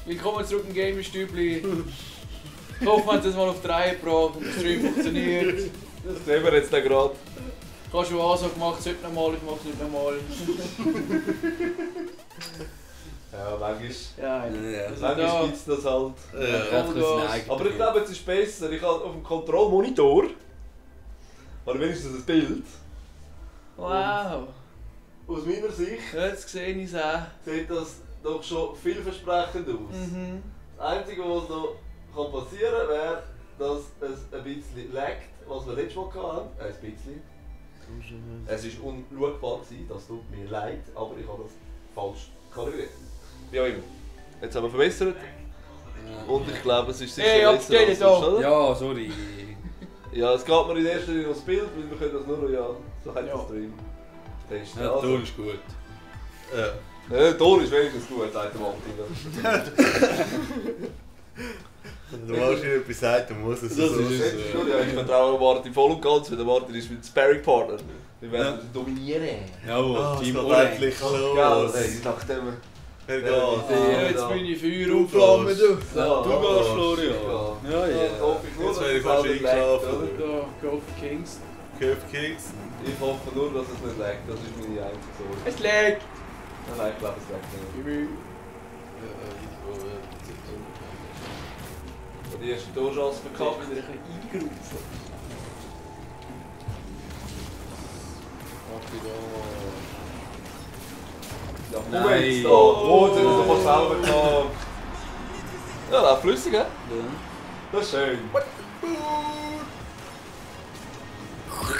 Willkommen zurück im Gaming-Stübli. Ich hoffe, man hat das mal auf 3 gebracht und der Stream funktioniert. Das sehen wir jetzt da gerade. Ich habe schon auch so gemacht, es heute nochmal, ich mache es nicht nochmal. Ja, manchmal. Ja, Manchmal gibt es das halt. Aber ich glaube, es ist besser. Ich habe auf dem Kontrollmonitor. Oder wenigstens ein Bild. Wow. Aus meiner Sicht Jetzt sehe ich es auch. sieht das doch schon vielversprechend aus. Mhm. Das Einzige, was noch passieren kann, wäre, dass es ein bisschen laggt, was wir letztes Mal hatten. Ein bisschen. Es war unschaubar, das tut mir leid, aber ich habe das falsch kalibriert. Wie auch immer. Jetzt haben wir verbessert. Und ich glaube, es ist sicher Hey, besser als da. sonst, oder? Ja, sorry. Ja, es geht mir in erster Linie ums Bild, weil wir können das nur noch, ja, so hat Ja. das drin. Testen. Ja, der Ton ist gut. Ja, der Ton ist wenigstens gut, sagt der Martin. Wenn der Martin etwas sagt, dann muss es Das so. ist es. Ja, ich vertraue Martin voll und ganz, weil der Martin ist mein Sparring-Partner. Wir werden dominieren. Jawohl, Es Team geht Orange. endlich Gell, los. ey, nachdem wir... Wer geht? Ja, jetzt bin ich Feuer und Flamme, du. Ja, Du gehst, Florian. Ja, ja. Jetzt hoffe ich nur, Jetzt dass werde es ich fast auch nicht eingeschlafen. laggt, oder? Da, Go for Kings. Köpf Kings. Ich hoffe nur, dass es nicht laggt. Das ist meine einzige Sorge. Es lag. Nein, ich glaube, es laggt nicht. Und die erste Torchance verkackt. Wieder ein bisschen eingerufen. Ja, Nein. Moment, da. Oh, jetzt hat er sofort selber gehabt. Ja, läuft flüssig, hä? Das ist schön. Was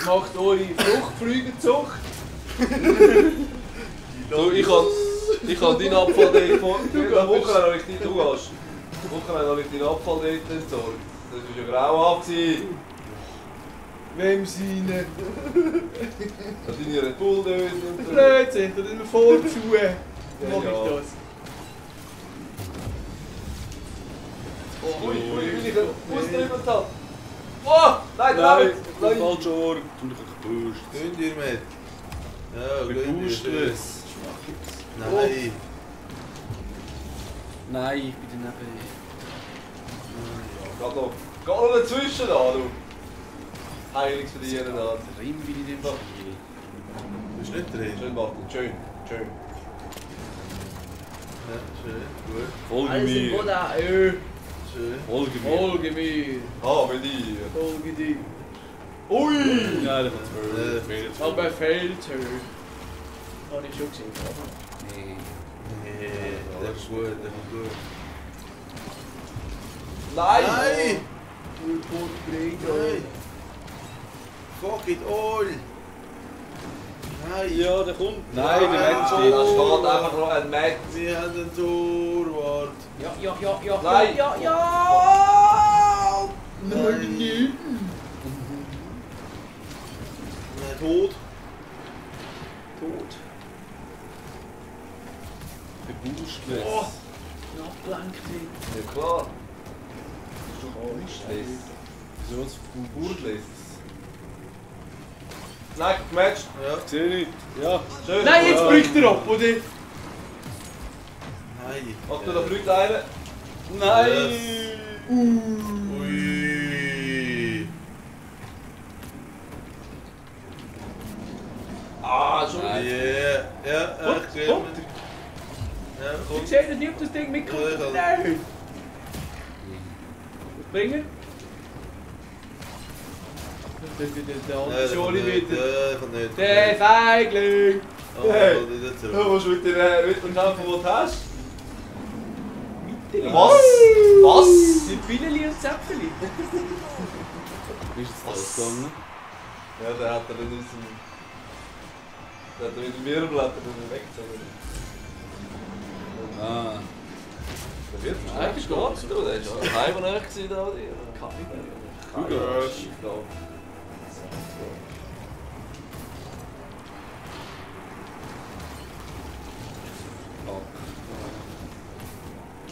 macht eure Fruchtflügerzucht? Du, ich kann deinen Abfall dort vor... Am Wochenende habe ich dich... Du gehst. Am Wochenende habe ich deinen Abfall dort entsorgt. Das war ja grauenhaft. Wem seine? Deine Red Bull Dösen und so. Blödsinn, da tun wir vorzu. Mach ich Ja. das. Ui, wie ich den Fuß drüber habe. Oh! Nein, nein! Nein! Falscher Ort. Du dich gepusht. Gönnt ihr mit? Ja, gönnt Gepusht ihr. es. Nein. Nein, ich bin daneben. Geht noch dazwischen da, du! Heiligsverdiener da. Rimm bin ich in dem Spiel. Bist du nicht drin? Schön, Martin, schön, schön. Ja, schön, gut. Folge Alles im mir. Boden. Schön. Folge mir. Folge mir. Ah, mit dir. Folge dir. Ui! Ja, das hat 12. Aber Feldhöhe. Habe ich schon gesehen. Nee. Nee, das ist gut, das ist gut. Nein! Nein! Nein. Nein! Fuck it all! Nein! Ja, der kommt. Nein, der Da Match steht steht. einfach noch ein Match. Wir haben einen Torwart! Ja. Nein. Ja. Nein! Tot! Tot. Gepusht Oh. es. Abgelenkt. Ja klar. Du Burschles. Wieso was? Burschles. Nein, gematcht. Ja! Ich sehe nicht. Ja. Schön. Nein, jetzt bricht er ab, oder? Nein! Mach du da Brüte rein. Nein! Ui! Ah, schon Nein. Yeah! Ja, echt gut! Ja, Ich komm! sehe nicht, ob das Ding mitkommt. Ja, Nein. Was bringen? Der andere Scholi wieder. Ja, kann nicht. Der Feigling. Oh, Hey. wieder Du zurück. musst mit dem kämpfen, den du hast. Mittel. Was? Was? Mit Bileli und Zäpfeli. Wie ist es ausgegangen? Ja, der hat er in unserem... Der hat er mit dem Wirbelblätter weggezogen. Ah. Der wird Nein, eigentlich stark, du. Der ist ja heimernah gewesen da. Du gehst.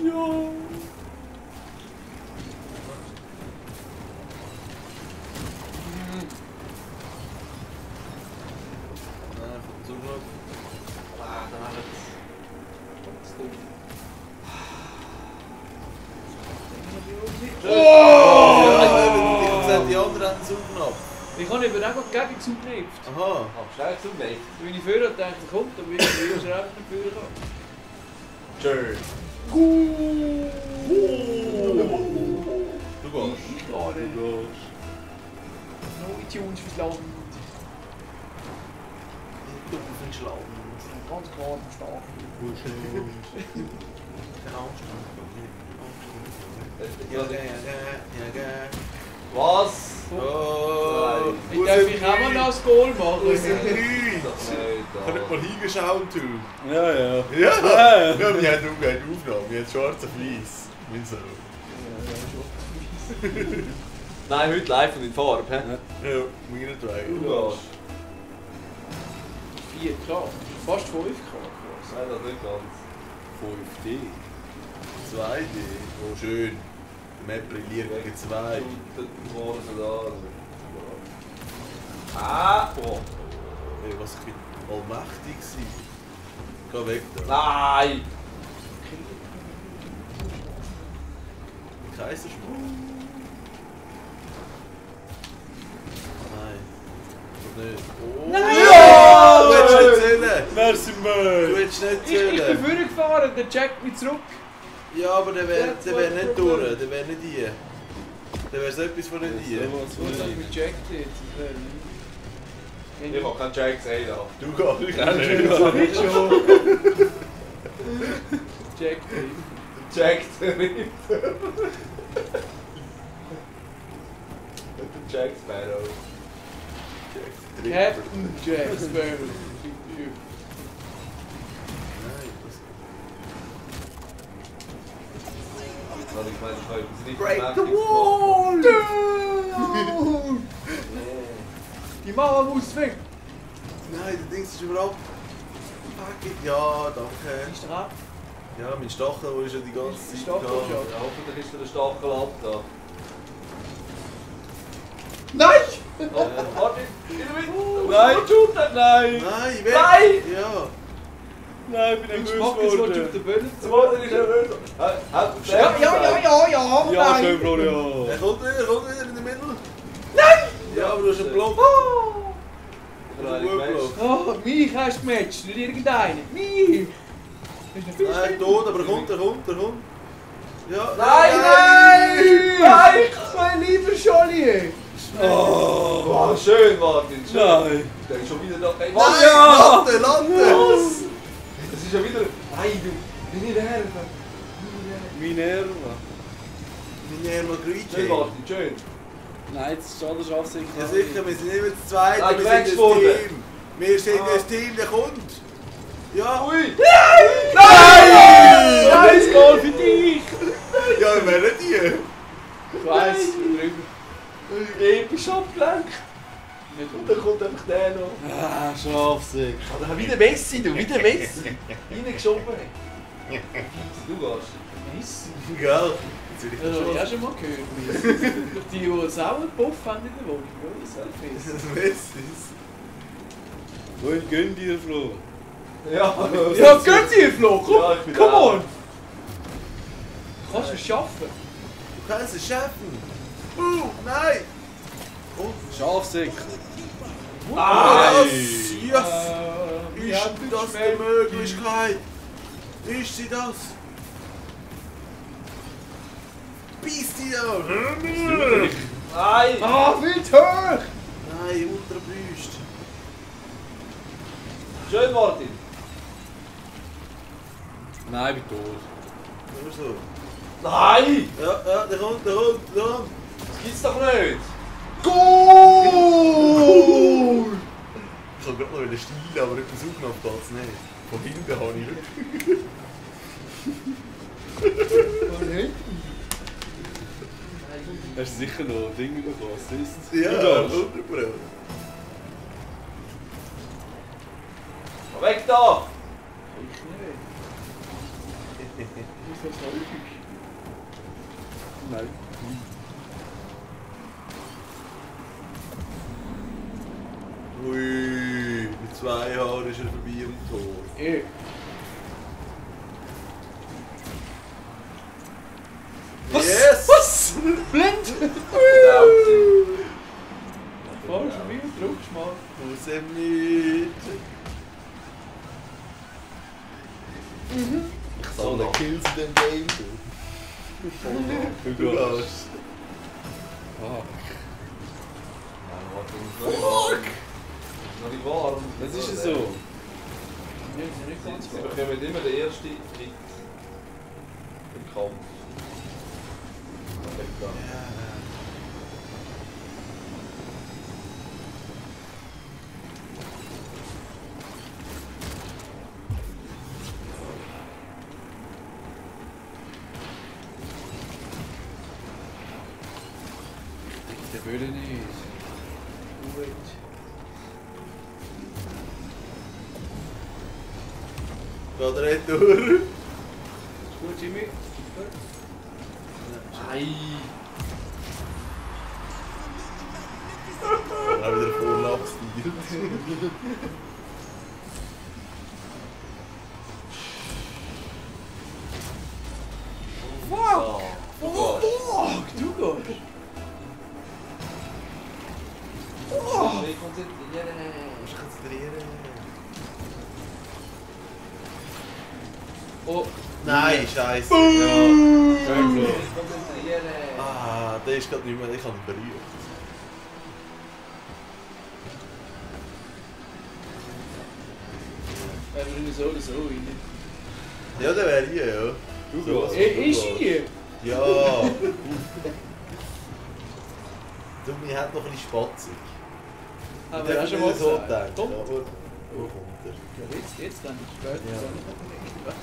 Ja. Ich hab gesagt, die anderen haben saugen ab. Ich habe eben auch gegen zugeknipst. Aha. Hab schnell zugeknipst. Wenn ich vorher dachte, kommt, dann will ich wieder schnell nach vorne kommen. Schön. Du gehst. Ich gehe nicht. Neue Tunes fürs Land. Du bist schlau. Ganz klar am Start. Was? Oh. Ich darf mich auch mal noch das Goal machen. Wo sind die Nein, Leute? Kann ich mal hingeschaut tun? Ja, ja. Ja! Ja. Ja, wir haben auch keine Aufnahme, wir haben schwarz auf weiß. Wie so. Nein, heute live und in Farbe. Hä? Ja, meine drei. Du gehst. 4K. Fast 5K. Nein, das nicht ganz. 5D. 2D. Oh, schön. Der Map brilliert gegen 2. Und morgen da. Ah! Oh. Ey, was könnte allmächtig sein? Geh weg da. Nein! Kaisersprung. Nein. Das nicht. Oh. Nein! Ja! Du hättest nicht zählen! Merci, Du Mann! hättest nicht Ich bin zählen! vorgefahren, der checkt mich zurück. Ja, aber der wär nicht Problem. durch, der wär nicht hier. Der wär so etwas von nicht hier. Sowas von Was habe ich nicht. gecheckt jetzt? Ich hab keinen Jack gesehen. Da. Du gehst nicht. Ich schon. Checkt Jack zerrieben. Jack Sparrow. Captain Jack Sparrow. Nein, was? Also ich meine, ich kann etwas nicht Break the Mächtiges wall! Die Mama muss weg. Nein, der Ding ist überall. Fuck it. Ja, danke. Ist der ab? Ja, mein Stachel, der ist ja die ganze Zeit Stachel gehabt. schon. Ja, hoffentlich ist der Stachel ab da. Nein! Oh, warte, in der Mitte. Nein! Nein! Nein, weg! Nein! Ja! Nein, ich bin Ich nervös mach es, was du auf geworden. der Bühne Das Wort ist nervös. Ja, Ja, schön, Florian. Er kommt wieder in der Mitte. Nein! Ja, aber du hast einen Block. Oh, Du hast einen guten Block. oh, mich hast du gematcht, nicht irgendeinen. Mich! Das ist ein Nein, tot, aber er kommt. Ja, Nein! Mein lieber Scholli! Oh! Oh, schön, Martin, schön. Nein! Der ist schon wieder da. Hey, Nein, Ja! Lande! Das ist schon wieder... Nein, du. Minerva. Minerva. Minerva Schön, Grüche. Martin, schön. Nein, jetzt ist alles absichtlich. Ja sicher, wir sind nicht mehr zu zweit, Nein, wir du sind wächst das worden. Team. Wir sind das Team, der kommt. Ja. Ui! Scheiß Goal für dich! Ja, wir werden die. Ich weiss, drüber. Episch abgelenkt. Und dann kommt einfach der noch. Ah, Schafsick. Oder wie der Messi, du, wie der Messi. Reingeschoben. Du gehst. Messi? Gell? Jetzt will ich Das das habe ich schon. auch schon mal gehört. Die, die Sauerpuff haben in der Wohnung, oder? Das ist Das Messis. Wohin gehen die, Flo? Ja, Ja, gönn dir, Flo! Komm, Ja, ich bin come da. on! Kannst du es schaffen? Du kannst es schaffen. Nein! Oh, Schafsick. was? Yes! Ja, Ist das eine Möglichkeit? Ist sie das? Beiß die da! Nein! Ah, viel zu hoch! Nein, unter der Brust. Schön, Martin. Nein, ich bin tot. Nur so. Nein! Ja, der kommt. Das gibt's doch nicht! Goal! Ich kann gerade noch einen Stil, aber etwas aufgenommen geht's nicht. Von hinten habe ich wirklich. Hast du sicher noch Dinge bekommen? Assist? Ja, Du darfst. 100%. Weg da! Ich nicht. Das ist so häufig. Nein. Ui, mit 2 Haaren ist er vorbei am Tor. Eh. Yes! Was? Blind! Verdammt. Voll schon wie ein Druckschmack. Muss ihm nicht. Ich sammle Kills in dem Game. Du lässt. Fuck. Nein, warte, ich muss noch nicht warm. Das ist ja so. Wir sind nicht ganz Sie klar. bekommen immer den ersten Hit im Kampf. Der würde nicht. Gut. Geht retour. Gut, Jimmy. Ei! Auch wieder voll abgestiert. Fuck! Fuck, du gehst. Nicht konzentrieren! Musst du konzentrieren. Oh, Nein, scheiße. Ja. Schön Nicht konzentrieren! Ah, der ist gerade nicht mehr. Ich habe ihn berührt. wir sind so oder so rein. Ja, der wäre hier, ja. Du So, gehst. Ist hier? Ja. Du, mir hat noch ein bisschen spatzig. Haben Ich wir auch schon mal so gesagt. gedacht. Komm. Ja, wo kommt er? Ja, jetzt dann. Später. Ja. Ja.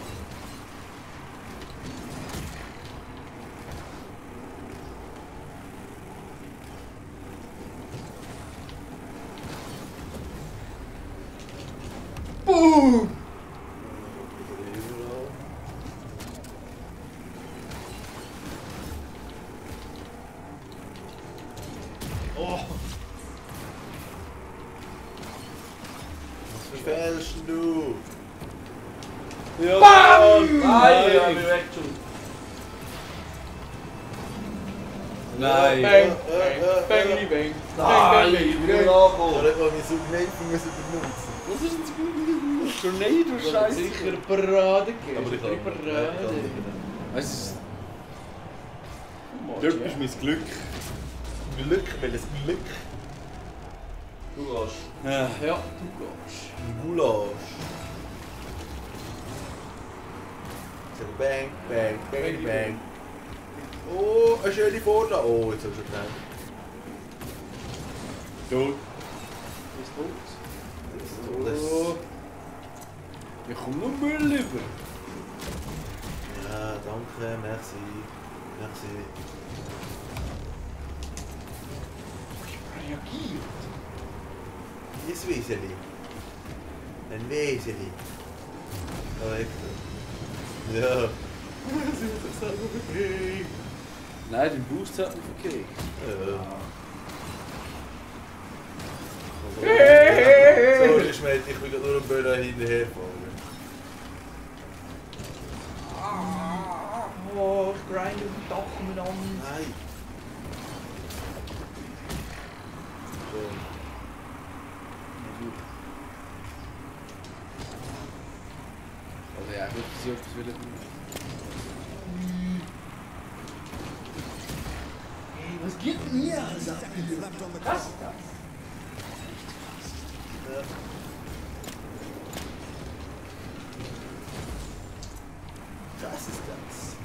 Boom! Oh! Was verfällst du? Ja. BAM! Nein, ich habe mich weggeschossen. Nein. Bang! Bang! Bang! Bang! Nein, Bang! ich bin Bang! Da angekommen. hat man mich so Gneifung benutzen. Was ist denn so Tornado, Das Scheiße? sicher Parade gegeben. Aber ich kann Parade. Es ist. Oh, Dort ja. ist mein Glück. Glück, welches Glück? Du gehst. Ja. Ja, du gehst. Gulasch. So, bang, bang, bang, bang. Oh, eine schöne Vorlage. Oh, jetzt hast du schnell. Du. Ist tot. Das, Oh. Ich komm noch Müll über. ja, danke, merci. Merci. Reagiert. Ein Wieseli. Ein Wieseli. Oh, echt. Ja. Nein, den Boost hat mich gekriegt. Ja. Hey! Sorry, Schmidt, ich will nur ein Böller hinterherfahren. Oh, ich grinde auf dem Dach umeinander. Nein. Schön. Also ja, gut, sie etwas wieder tun. Hey, was gibt denn hier? Was ist das? Ja. Das ist das.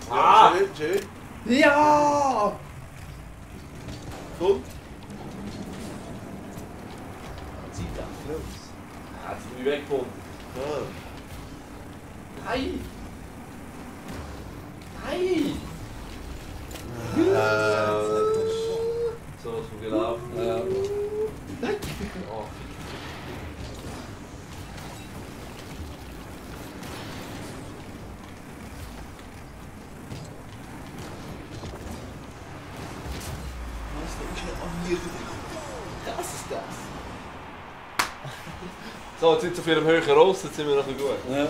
Ah! Ja, schön, schön. Ja! Komm. Zieht das los. Hat sie mich weggefunden. Ja. Nein! Nein! So ist es gelaufen. Ja. Oh. Das ist das. So, jetzt sind wir auf ihrem höheren Ross, jetzt sind wir noch ein bisschen gut. Ja.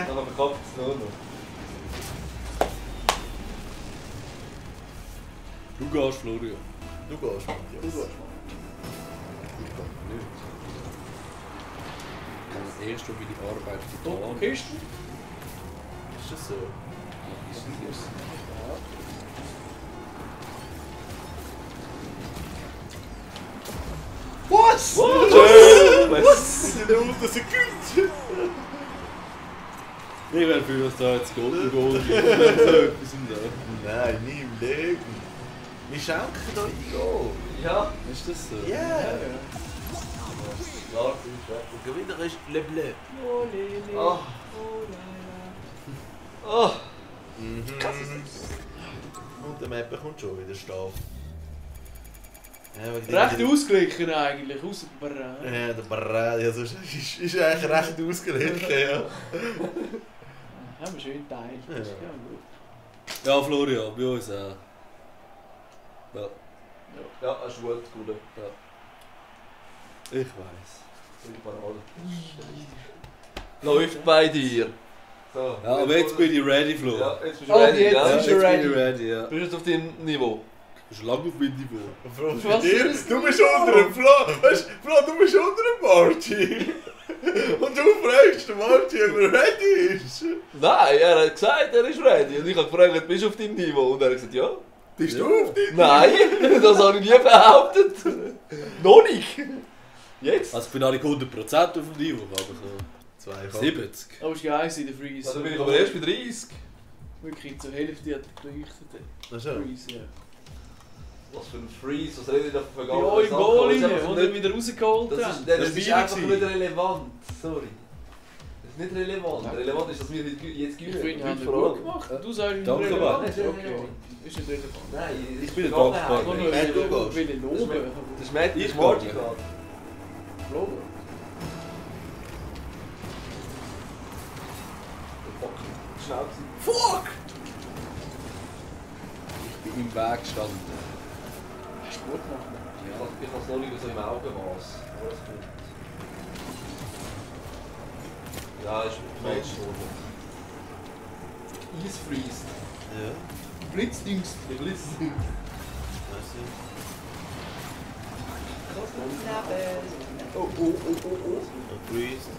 Dann verkauft es nur noch. Du gehst, Florian. Du gehst, Matthias. Du gehst mal. Ich gehe nicht. Ich habe erst schon meine Arbeit getan. Und Kiste? Ist das so? Was? Was? In der Untersekunde! Ich wäre für dass da jetzt Golden Goal gibt. So etwas im da. Nein, nie im Leben. Wir schenken euch die Goal. Ja. Ist das so? Ja. Klar, Und Gewinner ist Le Bleu. Oh, Lele. Ah. Oh, Leila. Oh. Und der Map kommt schon wieder Staff. Ja, Recht ausgeglichen eigentlich, außer Barra. Ja, der Barrel, ja, sonst ist eigentlich recht ausgeglichen, ja. Haben wir schön geteilt. Ja. Ja, gut. Ja, Florian, bei uns auch. Ja, Ja, hast du gut, gut. ich weiss. Läuft bei dir. So. Ja, aber jetzt bin ich ready, Flo. Ja, jetzt bist du Oh, ready, jetzt gell? ist jetzt er bin ready. ich ready, ja. Bist du jetzt auf deinem Niveau? Du bist lange auf meinem Niveau. Flo, Was dir, ist du das? bist unter dem Flo, weißt du, Flo, du bist unter dem Martin. Und du fragst den Martin, ob er ready ist. Nein, er hat gesagt, er ist ready. Und ich habe gefragt, bist du auf deinem Niveau? Und er hat gesagt, ja. Bist Ja. du auf deinem Nein, das habe ich nie behauptet. Noch nicht. Jetzt? Also ich bin eigentlich 100% auf dem Niveau, aber so 70. Aber es war geil in der Freeze. Also bin ich aber erst bei 30. Wirklich zur Hälfte hat er geleuchtet. Ach so. Freeze, ja. Was für ein Freeze, was rede ich da von Ja, vergangenen im Goal rein, Das ist und einfach dann wieder rausgeholt nicht- haben. das Das ist ist einfach schwierig nicht relevant. Sorry. Das ist nicht relevant. Ja. Relevant ist, dass wir jetzt Ich gewinnen. finde, haben wir vor gut allem. gemacht. Du sagst, es Danke, ist Mann. relevant. Das ist nicht Okay, relevant. ist nicht relevant. Nein, Ich bin dankbar. Ich kann nur Matt, du will gehst. loben. Das ist Matt, das Ich ist Martin gehe. gerade. Loben? Fuck. Schnell gewesen. Fuck! Ich bin im Weg gestanden. Hast du gut gemacht. Ich habe es noch nicht so im Augenmaß. Aber es kommt. Ja, ist Match geworden. Eis freest. Ja, Blitzdings. Ich blitz. weißt du. Oh, oh, oh, oh, oh. Und Freeze.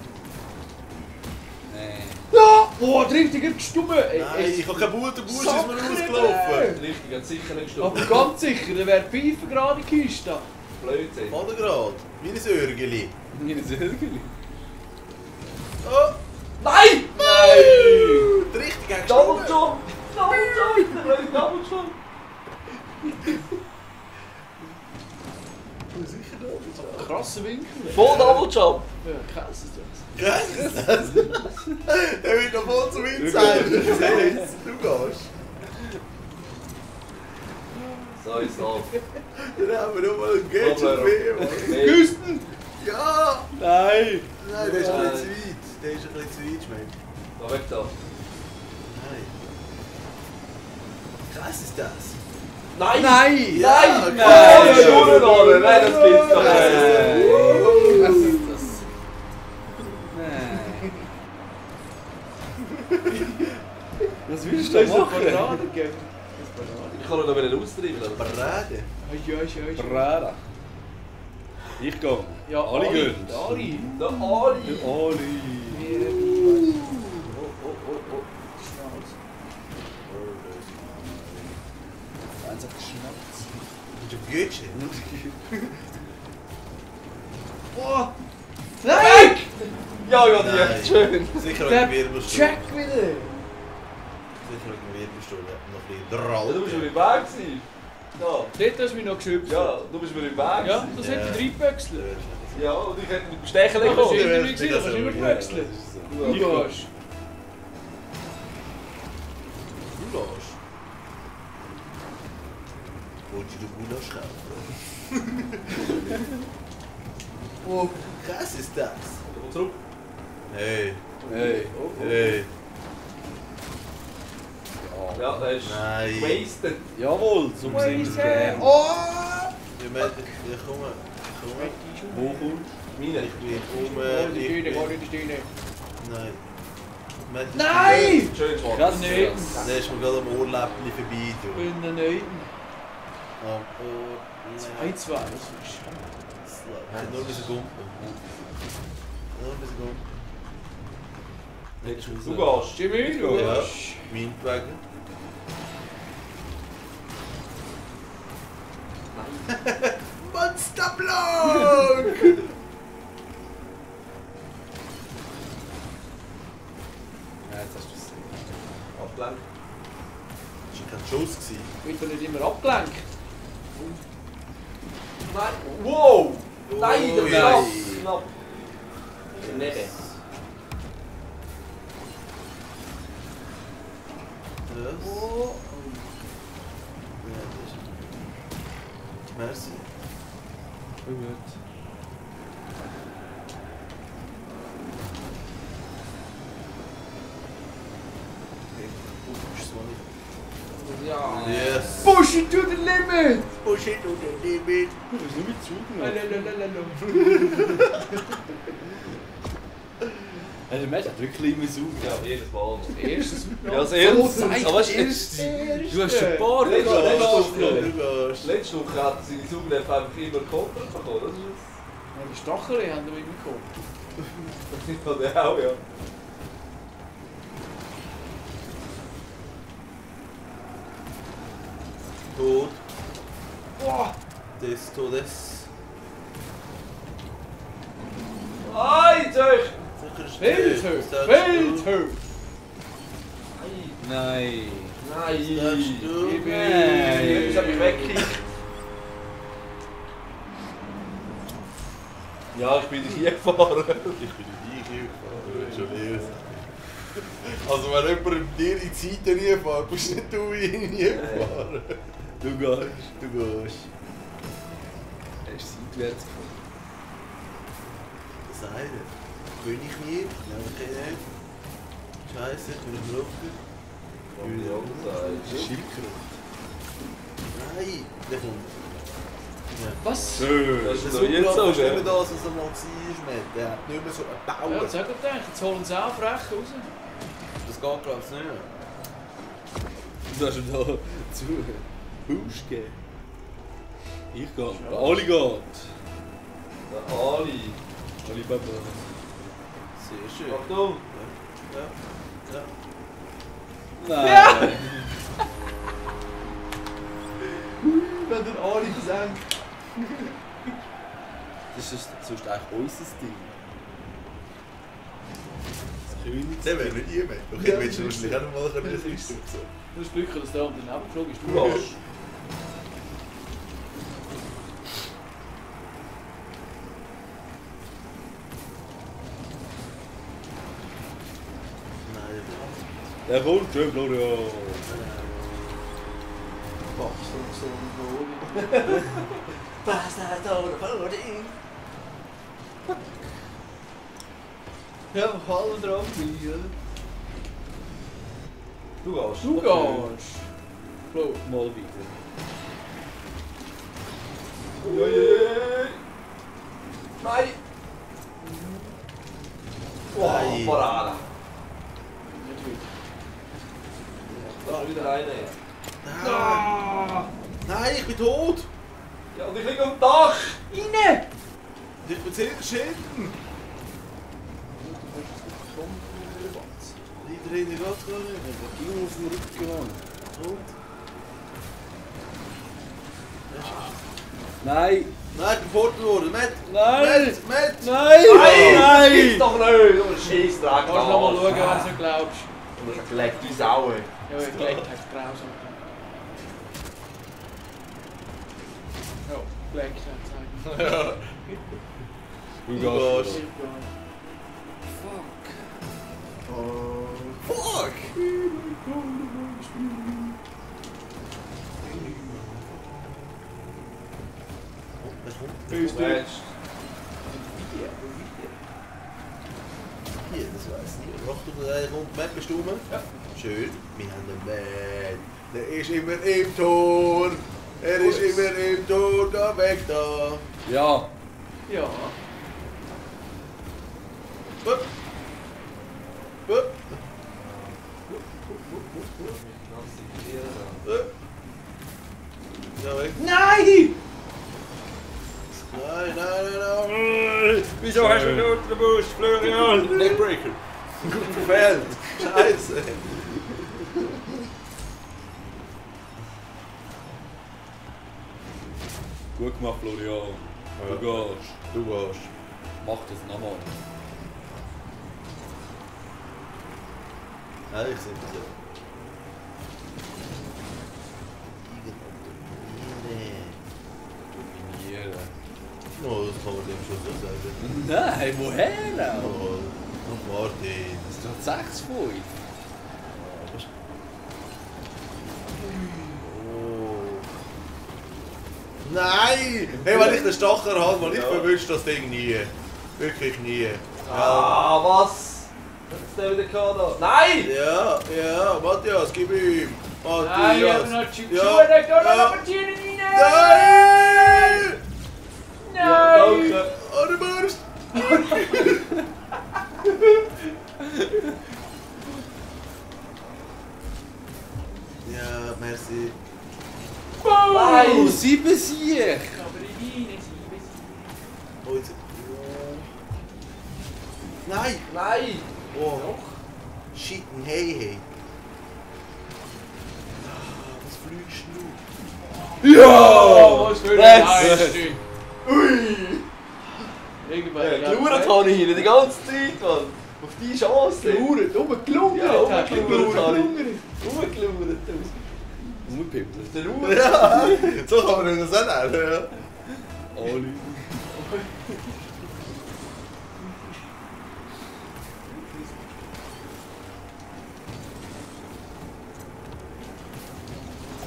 Nee. Ja! Boah, der richtige gestummen. Nein, ich habe keinen Booten, der Busch ist mir rausgelaufen. Richtig, hat sicher nicht Aber gestimmt. ganz sicher, der wäre Pfeife gerade in die Kiste. Blödsinn. Oder gerade? Wie ein Örgeli. Meine Sörgeli. Oh! Nein! Nein! Der richtige hat Double gestorben. Jump! Double Jump! Der blöde Double Jump! Sicher Double Krasser Winkel. Voll Double Jump! Ja, krass ist das. Krass ist das. Der wird noch voll zum Insider. Du siehst, du gehst. So ist es auf. Dann haben wir noch mal ein GTV. Hey. Houston! Ja! Nein! Nein, der ist ein Nein. bisschen zu weit. Der ist ein bisschen zu weit, Schmeck. Geh weg da. Nein. Krass ist das. Nein! Nein! Ja, Nein! krass. Nein, nein, das gibt's doch Krass ist nicht! Was ist das? Nein. Was willst du Das da ist doch machen? Parade, gell? Ich kann ihn noch wieder austreiben. aber- Parade. Brara. Ich gehe. Ja, Alle gehen. Ali. Der Ali! Oli. Eins hat geschnappt. Du gehst. Boah! Nein! Ja, ja, Nein. die ist schön! Sicher Der wegen Wirbelstuhl. Check wieder! Sicher wegen Wirbelstuhl. Noch ein bisschen Ja, du bist mir Drall. im Weg gewesen. Ja. Dort hast du mich noch geschützt. Ja, du bist mir im Weg Ja, gewesen. das Ja. hätte ich reingewechselt. Ja, und ich hätte mit dem Stechen Ja, das ist gekommen. immer gewesen, das hast du immer gewechselt. Du Du gehst. Du gehst. Wolltest du Gulasch kaufen? Oh, krass ist das. Komm zurück. Hey, Hey. hey. Ja, der ist Nein. wasted. Jawohl, so sehen wir es gerne. Oh! Ich komme. Wo kommst Meine. Ich bin um. Oh, die Stühne, gar nicht die Stühne. Nein. Matt, Nein! Schön schwarz. Krass. Nicht. Der ist mir gerade am Ohrläppchen vorbei. Ich Du. bin ein Neuten. Am Ort. 2-2, das ist schade. Nur ein bisschen Gumpen. Nur ein bisschen Gumpen. Du gehst. Jimmy, du Ja. gehst. Windwagen. Monsterblock! Ja, jetzt hast du es. Abgelenkt. Das war kein Schuss. Wird doch nicht immer abgelenkt. Nein! Wow! Nein, der Ui. Knapp! Knapp! Daneben. Das. Oh. Ja, das ist. Merci. Oh gut. Ja. Yes. Push it to the limit! Push it to the limit. Du musst nur mit Zug Also der Mensch hat wirklich immer Zug. Ja, jedes Mal. Erstes Ja, als erstes. zeigt Aber weißt du, erst du hast ein paar Letzte Woche. gehst. Letzte Woche hat seine Saugnäpfe einfach immer Konter bekommen, das ist Ja, die Stacheli haben wir immer gekommen. es. Von der auch, ja. Tot. Boah! Des Todes. Ei, Zeug! Wildhöf! Wildhöf! Nein. Nein! Nein. Jetzt hab ich weggekickt. Ja, ich bin hier gefahren. Ich bin nicht gefahren. Schon leer. Also wenn jemand dir in die Seite reinfährt, bist nicht du in die gefahren. Du gehst. Du gehst. Er ist seitwärts gefahren. Das eine. Bin ich nie? Nein, okay, nicht. Scheiße, ich bin im Rücken. Wie die andere Seite. Schildkröte. Nein, der kommt. Ja. Was? Schön. Das Der ist So, jetzt auch, ist nicht mehr gell? das, was er mal war. Der hat nicht mehr so einen Bauer. Ja, jetzt sag ich dir, jetzt holen sie auch frech raus. Das geht glaube ich nicht. Du hast ihm da zu Busch gegeben. Ich gehe. Der Ali geht. Der Ali. Ali Baba. Sehr schön. Achtung! Ja. Ja. Nein. Wenn der Ali versenkt. Das ist sonst eigentlich unser Ding. Das Königs. Der wäre nicht ihr mehr. Okay, Ja, willst du das ist wahrscheinlich auch noch mal ein bisschen so. Du hast Glück, dass der andere nebengeflogen ist. Du hast. Nein, Der kommt schön, Florian. Ja, Hallen dran bleiben. Du gehst. Du gehst. Flo. Mal wieder. Uiuiui. Nein! Wow, Nein. Parade! Nicht wieder. Da ist wieder eine. Nein, ich bin tot! Ja, und ich liege auf dem Dach! Rein! Ich bin sehr geschehen! Leider hinten geht es gar nicht. Ich muss auf den Rücken gehen. Tot. Nein. Nein, ich bin fort geworden. Matt! Nein. Matt! Nein. Nein! Gibt's doch nicht! Du Scheissdreck! Kannst du noch mal schauen, wenn du es nicht glaubst. Du hast gelegt, die Sau! Ja, ich gelegt hast grausam. Ja, gelegt hat es eigentlich. Du Du gehst. gehst. Fuck. Fuck! Was kommt? Bist du? Mensch! Hier, das weiss ich nicht. Achtung, der kommt. Matt, bist du rum? Ja. Schön. Wir haben den Matt. Der ist immer im Tor. Er ist Gut. immer im Tor. Geh weg da. Ja. Ja. Hup. Hup. Hup. Ja, weg. Nein! Nein. Wieso hast du einen Ultrabus, Florian? Neckbreaker. Gut verfehlt. Scheiße. Gut gemacht, Florian. Du gehst. Du gehst. Mach das nochmal. Nein, ich sehe das ja. Dominieren. Oh, das kann man dem schon so sagen. Nein, woher auch? Oh, noch Martin. Das ist doch 6-5. Oh. Nein! Hey, wenn ich den Stacher habe, man, ich verwünsche das Ding nie. Wirklich nie. Ah, was? Was ist der wieder gehabt da? Nein! Ja, Matthias, gib ihm. Matthias. Nein, ich habe noch Schuhe, Ja, da kann ja. noch Maschinen rein! Nein! Ja, Nein! danke. Oh, du Wurst! Ja, merci. Nein! Oh, 7 Sieg! Aber rein, Oh, jetzt. Nein! Nein! Oh. Shit, hey. Was fliegst du? Oh, was für ein Let's- Leistung! Ui! Irgendwann Gelauert habe ich ihn die ganze Zeit, Mann. Auf die Chance. Gelauert, rumgelauert! Ja, rumgelauert habe ich. Rumgelauert! Rumgelauert. Umgepippelt. Der Lauer. Ja, so kann man das auch nennen, ja. Alle.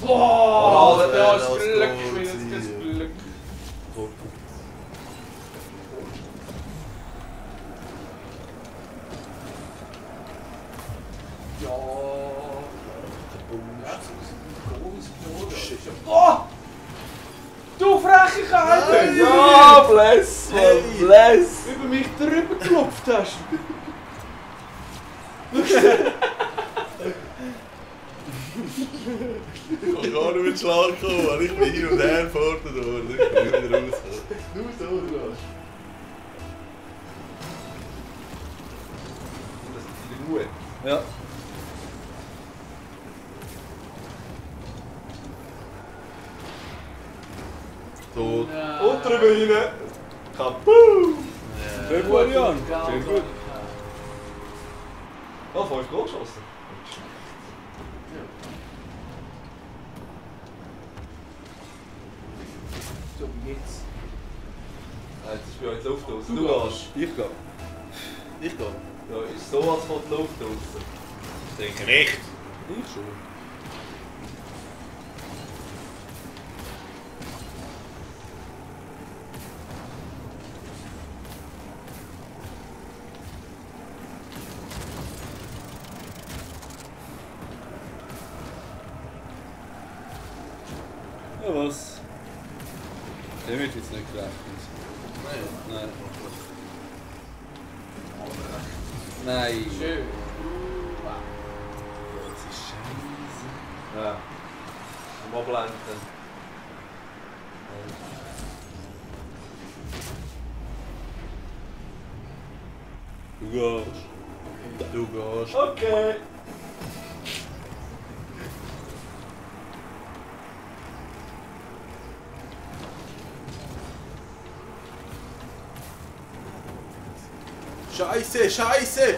Boah, Oh, das das Glück, Goal das ziehen. Glück! Ja. Oh! Du freche Karte! Nein! Ja, bless, Mann, Hey. bless. Über mich drüber geklopft hast. Ich kann gar nicht mit Schlag kommen, ich bin hin und her fordert worden. Ich bin nicht wieder rausgekommen. Du so dran. Das ist die Ruhe. Ja. Tot. Und drüber rein. Kaputt. Sehr gut, Jan. Sehr gut. Oh, 5 Goal geschossen. So, wie geht's? Jetzt ist bei euch die Luft raus. Du gehst. Ich gehe. Ich gehe. Ja, ist so, als kommt die Luft raus. Ich denke nicht. Ich schon. Ja, was? Der wird jetzt nicht gerechnet. Nein. Nein. Nein. Schön. Das ist scheiße. Ja. Mal blenden. Du gehst. Du gehst. Okay. Scheiße, Scheiße!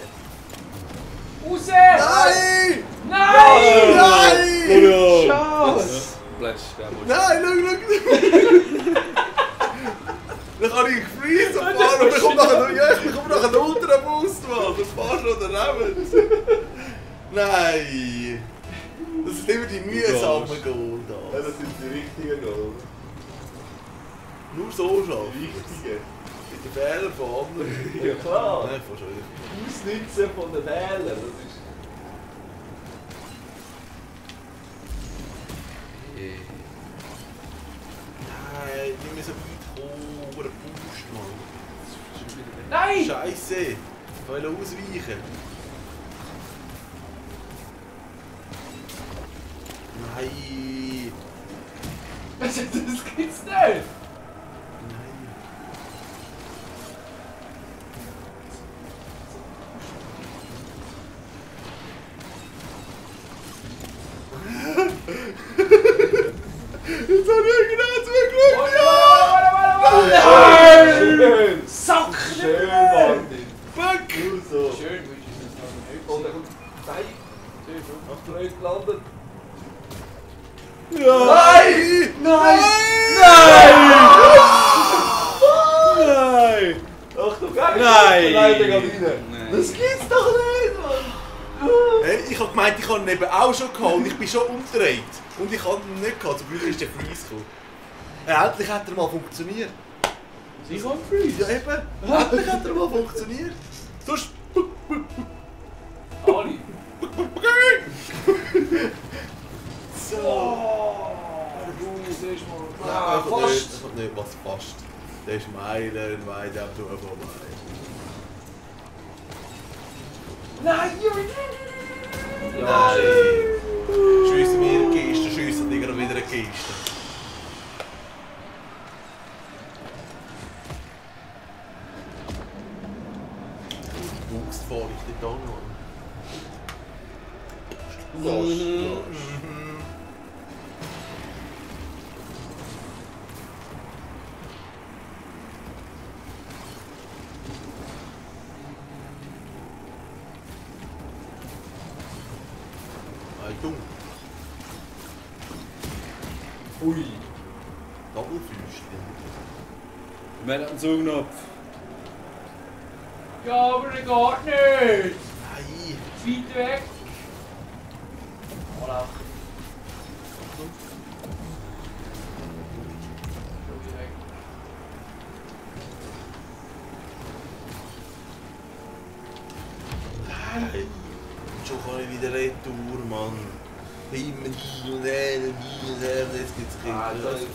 Raus! Nein! Nein! Nein! Florian! Chance! Plätsch, der muss. Nein, schau! Dann kann ich gefreezen und fahren und ich komme nachher den Ultrabus, Mann! Das fahrst du daneben! Nein! Das sind immer die mühsamen Goal Ja, da. das sind die richtigen Goal. Nur so schaffen. Die richtigen. Mit den Fehlern von anderen. Ja klar. Nein, fast schon wieder. Ausnutzen von den Fehlern. Das ist... Nein, wir müssen weit kommen. Ein Boost, Mann. Nein! Scheiße! Ich will ausweichen. Nein! Das gibt's nicht! Jetzt habe ich genau zugeschaut! Schön! Sack! Schön, Martin! Fuck! Nur so. Schön, willst du das noch nicht? Und dann kommt... Nein! Hast du nicht gelandet? Ja. Nein! Nein! Achtung, gell? Nein! Nein, der geht rein! Nein. Das gibt's doch nicht, Mann! Hey, ich habe gemeint, ich habe ihn eben auch schon gehabt und ich bin schon umgedreht. Und ich habe ihn nicht gehabt, zum Glück ist der Freeze gekommen. Endlich hat er mal funktioniert. Sie kommt Freeze! Ja eben, endlich hat er mal funktioniert. Sonst... Ali! So. Du siehst mal. Ah, Fast. fast! Nicht, was fast. Der ist meilenweit am Tor vorbei. Nein, Junge! Nein! Schiessen wir eine Kiste, schiessen die gerade wieder eine Kiste. Die Angst fahre ich dort an. Achtung! Ui! Doppelfüßchen. Wir haben einen Zugknopf. Ja, aber er geht nicht! Nein! Weit weg! Voilà. Schau wieder weg. Nein! Schon kann ich wieder retour, Mann. Immer hin und her, und jetzt gibt es Ah, Kinder. das ist-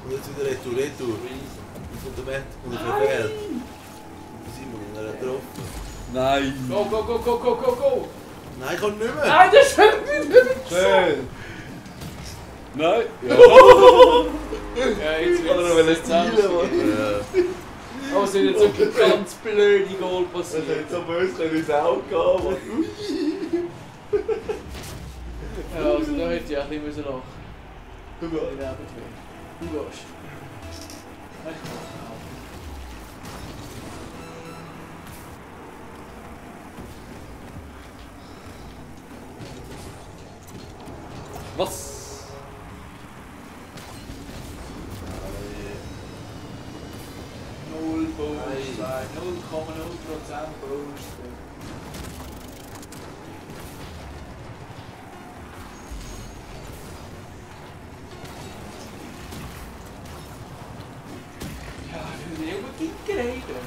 Und jetzt wieder retour. Jetzt kommt der Matt und er verfehlt. Und Simon hat ihn getroffen. Nein! Go, go, go, go, go, go, go! Nein, ich kann nicht mehr! Nein, das ist nicht! Schön! Nein! Ja! Ja, jetzt Oder noch wird will es es zielen, Oh, es sind jetzt so ganz blöde Goal Das passiert. hätte so böse können ins Auge gehen, Mann. Ja, also da hätte ich auch ein bisschen lachen. Du Du gehst. gehst. Nein, ich kann nicht. Was? Null Boost, 0,0% Boost. Ja, ich will über Kicker reden.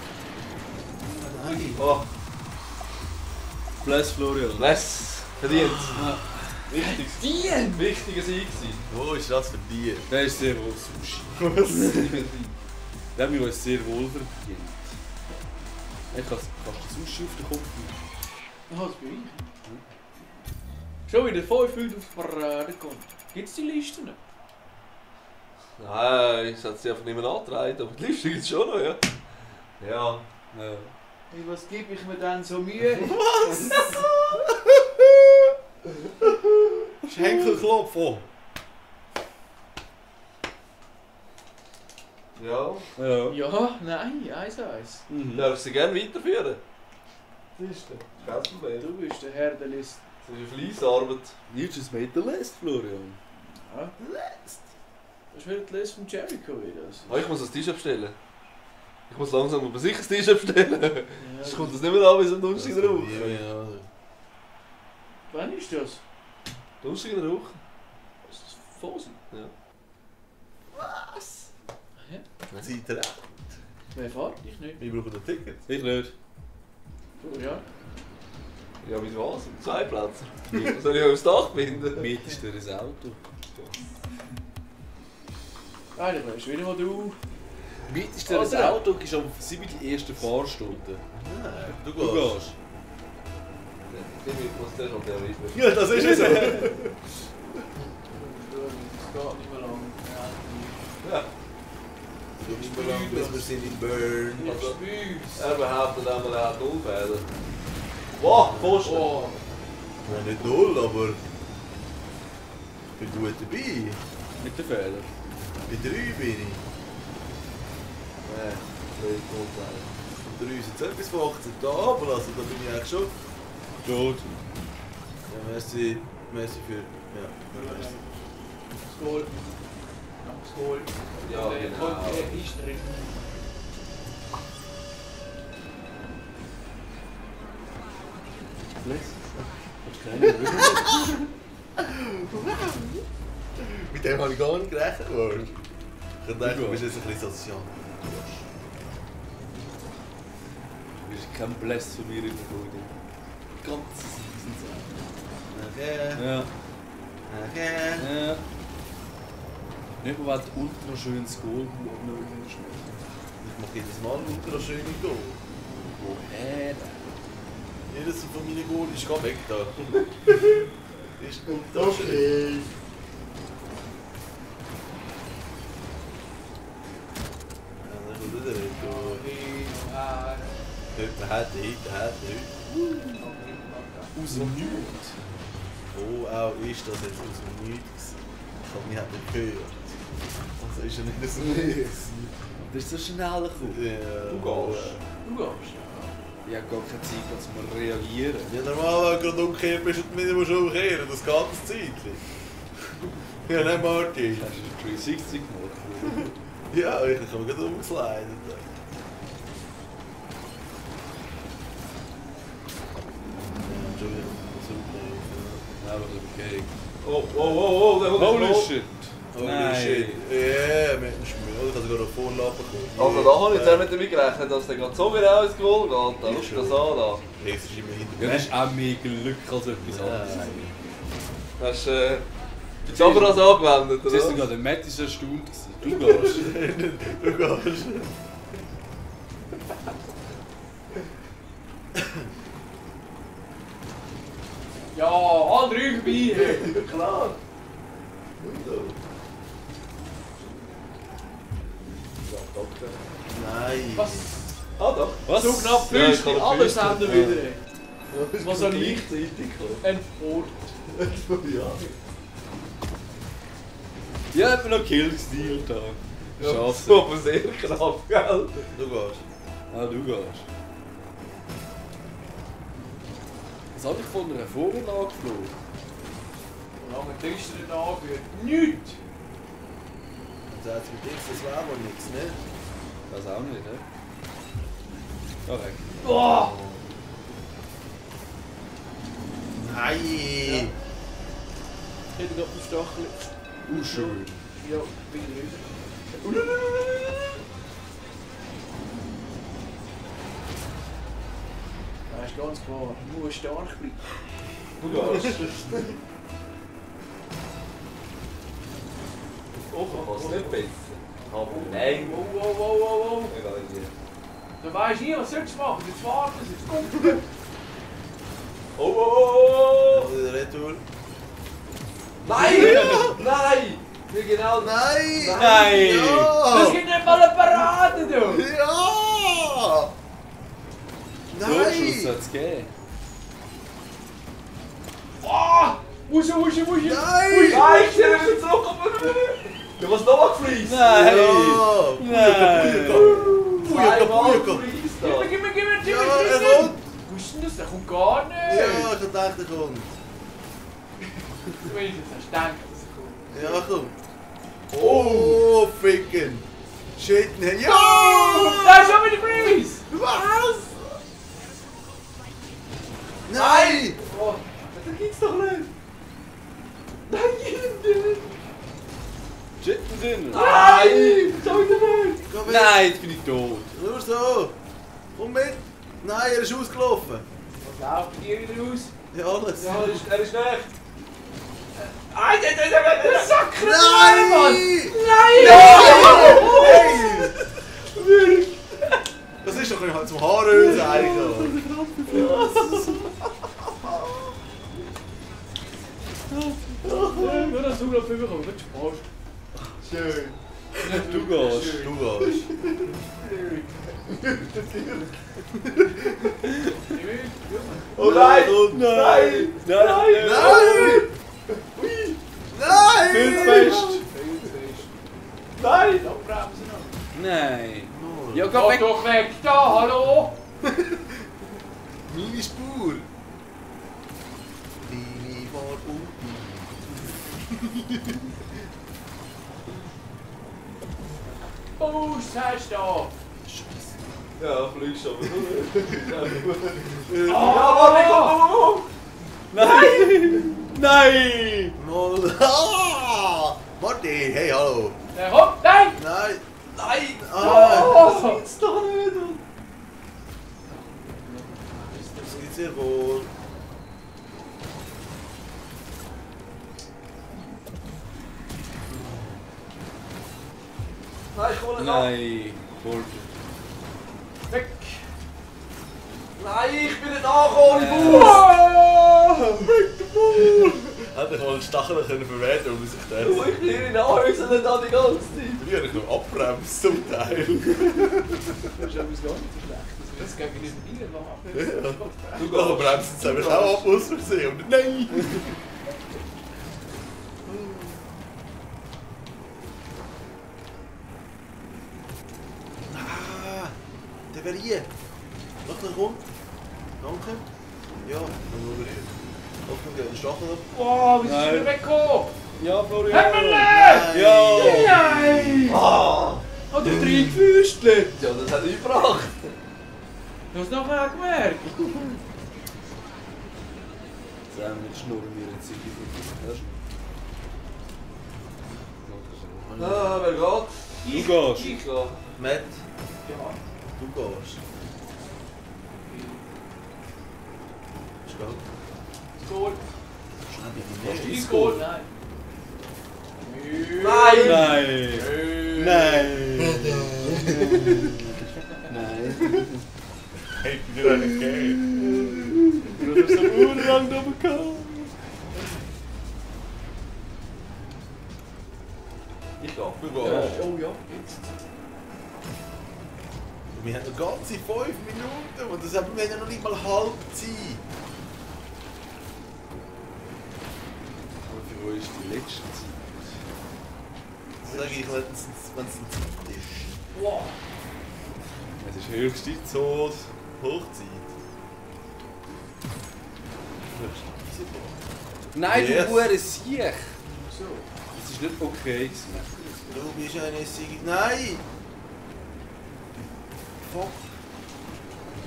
Nein! Oh, Bless Florian. Bless. Verdient. Wichtig. Dien! Wichtiger Sieg gewesen. Wo ist das für dich? Der ist sehr wohl Sushi. Der hat mich uns sehr wohl verdient. Ich kann fast den Sushi auf den Kopf nehmen. Ja, das bin ich. Schon wieder 5 Leute auf die Parade gekommen. Gibt es die Listen? Nein, ich hätte sie einfach nicht mehr angetragen, aber die Liste gibt es schon noch, ja. Ja. Ja. Was gebe ich mir dann so Mühe? Schenkelklopf! Oh. Ja. Ja. Ja, nein, 1-1. Mhm. Darf ich sie gerne weiterführen? Liste. Kein Problem. Du bist der Herr der Liste. Das ist Fleissarbeit. You just made the list, Florian. Ja. Das ist wieder die Liste von Jericho wieder. Oh, ich muss das T-Shirt bestellen. Ich muss langsam aber sicher das T-Shirt bestellen. Ja, Sonst kommt das nicht mehr an, wie so ein Donnerstag in der Woche. Ja. wann ist das? Donnerstag in der Woche. Ist das Fosen? Was? Ja. Seid ihr echt? Wer fährt? Ich nicht. Wir brauchen ein Ticket. Ich nicht. Du, ja. Ja, wieso was? 2 Plätze. Was soll ich aufs Dach binden? Mietest du ein Auto? Eigentlich weißt du wieder mal du. Mietest du ein Oder? Auto, gehst am 7 die ersten Fahrstunde. Nein, du Du gehst. Ich muss zuerst an der Rippe. Ja, das ist es. Das geht nicht mehr lang. Ja. bis wir sind in Burn. Ich spür's. Er behauptet einmal, er hat 0 Fehler. Wow, Pfosten! Oh. Ja, nicht 0, aber ich bin gut dabei. Mit den Fehlern. Bei 3 bin ich. Nein, 3 0 Fehler. Und 3 ist jetzt etwas von akzeptabel, also da bin ich eigentlich schon. Gut. Ja, merci für. Ja, merci. Skål. Skål. Ja, genau. Ist drin. Mit dem habe ich gar nicht gerechnet. Ich dachte, du bist jetzt ein bisschen sozial. Du bist kein Bless von mir in der Bude. Ganz Season. Okay. Ja. Okay. Ja. Nicht mal, weil du ultra schönes Gold noch schmeckt. Ich mache jedes Mal ultra schöne Goal. Woher? Jedes von meinen Goal ist gar weg da. Ist ultra schön. Ja, dann kommt wieder Reto. Heute hat Aus dem Nichts. Wo auch ist das jetzt aus dem Nichts? Ich habe mich nicht gehört. Also ist er nicht so nichts. Das ist so schnell gekommen. Ja. Du gehst. Du gehst. Ich habe gar keine Zeit, zum reagieren. Ja, normal, wenn du gerade umgekehrt bist und du musst umkehren, das geht ein Zeitchen. Ja, nicht Martin. Hast du 360 gemacht? Ja, ich habe mich gerade umgesliden. Ja, Entschuldigung, super. Nein, was okay. Oh, der Holy shit! Holy Nein. shit. Ja, mit dem Schmier, ich habe sogar noch Vorlappen bekommen. Also da habe ich jetzt auch nicht damit gerechnet, dass der gerade so wieder ins Goal geht. Da schau das an. Da. Jetzt ist immer hinter Ja, das ist auch mehr Glück als etwas anderes. Nein. Hast du jetzt aber das angewendet, Das ist oder? sogar der Matt ist erstaunt gewesen. Du gehst. Du gehst. Ja, alle drei vorbei. Klar. Nein. Was? Ah doch. Was? So knapp Ja, ich Füßchen, kann alles Füßchen. haben wir wieder. Was soll ich? Gleichzeitig kommen. Entfort. Ja. Ja, ich habe noch Kills Deal da. Ja, Chance. aber sehr knapp, gell? Du gehst. Ah, du gehst. Was habe ich von einer Vorlage geflogen? Und lange Tisch drin anführt. Nichts! Und sagt mit X, das wäre wohl nichts, ne? Das auch nicht, ne? Da weg. Boah! Nein! Ich hätte gerade den Stachel. Schön. Ja, wieder rüber. Das ist ganz klar. Du musst stark bleiben. Du gehst. Oh, kann es nicht besser. Aber nein. Wow, wow, wow, wow, wow. Egal wie. Du weißt nie, was sollst du machen. Jetzt warten sie, jetzt kommt er. Oh! Wieder Retour. Nein! Nein! Wie genau? Nein! Nein! Das Ja! gibt nicht mal eine Parade, du! Ja! Torschuss Nein! hat es gegeben. Ah! Muschi! Nein! Nein, ich stelle mich zurück! Du musst nochmal gefreezed! Nein! Ja! Zweimal Puja! gefreezed Gib da! mir, gib mir, Ja, er kommt! Wo ist denn das? Der kommt gar nicht! Ja, ich dachte, er kommt. Du weißt, jetzt hast du gedacht, dass er kommt. Ja, komm. Oh, ficken! Shit, ne? Ja! Da ist schon wieder Freeze! Was? Nein! Oh, Das gibt's doch nicht! Nein, Shit drin. Nein! Schau wieder nicht! Komm mit! Nein, jetzt bin ich tot. Nur so! Komm mit! Nein, er ist ausgelaufen! was läuft bei dir wieder aus? Ja, alles! Ja, er ist nicht! Der Sack! Nein! Nein! Hey! Das ist doch halt zum Haaröl zeigen! Nur das Zug auf 5 kommen, nicht Spaß. Schön! Du gehst. Du gehst. Oh nein! Nein! Nein! Nein! Nein! Viel zu fest! Nein! Nein! Ja, geh Geh weg! doch weg da, hallo! Meine Spur! Linie vor unten. Fuß hast du da! Ja, fliegst aber du. Ah! Nein! Nein! Mal. Ah! Martin, hey, hallo! Hopp, nein! Nein! Nein! Ah! Das gibt's doch nicht! Das geht sehr wohl. Nein, ich komme nicht Nein! Border. Weg! Nein, ich bin nicht angekommen, ich muss! Hätte ich mal einen Stachel verwerten, um sich das. Du, ich bin hier in Anhäuseln da die ganze Zeit. Ich habe noch abbremst zum Teil. Das ist etwas gar nicht so schlecht. Das gegenüber dir war. Du gehst bremsen, das haben wir auch ab aus Versehen. Und nein! Ah! Der wäre hier! Noch ein Grund? Danke! Ja, dann schauen wir hier. Hoffentlich hat der Stachel ab. Wow, wie ist Nein. du weggekommen? Ja, Florian! Himmel! Ja! Nein! Ah! Hat er reingefüßelt? Ja, das hat ich gebracht. Du hast nachher gemerkt. Zusammen mit Schnurren wir jetzt Ah, wer geht? Du gehst! Ich gehe. Matt, Ja. du gehst. Ist gut. Goal. Schnell Hast du bitte das Goal? Goal? Nein. Nein! Nein! Nein! Nein! Hey, ich bin eigentlich geil. Du hast so urlang da bekommen! Ich gehe. Du Ja. gehst. Oh ja, jetzt. Wir haben noch ganze 5 Minuten und das haben wir ja noch nicht mal Halbzeit. Und für euch ist die letzte Zeit? Das sage ich, wenn es eine Zeit ist. Wow. Es ist höchste Zeit. So Hochzeit. Höchste Eisenbahn. Nein, Yes. du Hure Siech! So. Das ist nicht okay gewesen. Du bist eine Sieg. Nein! Fuck.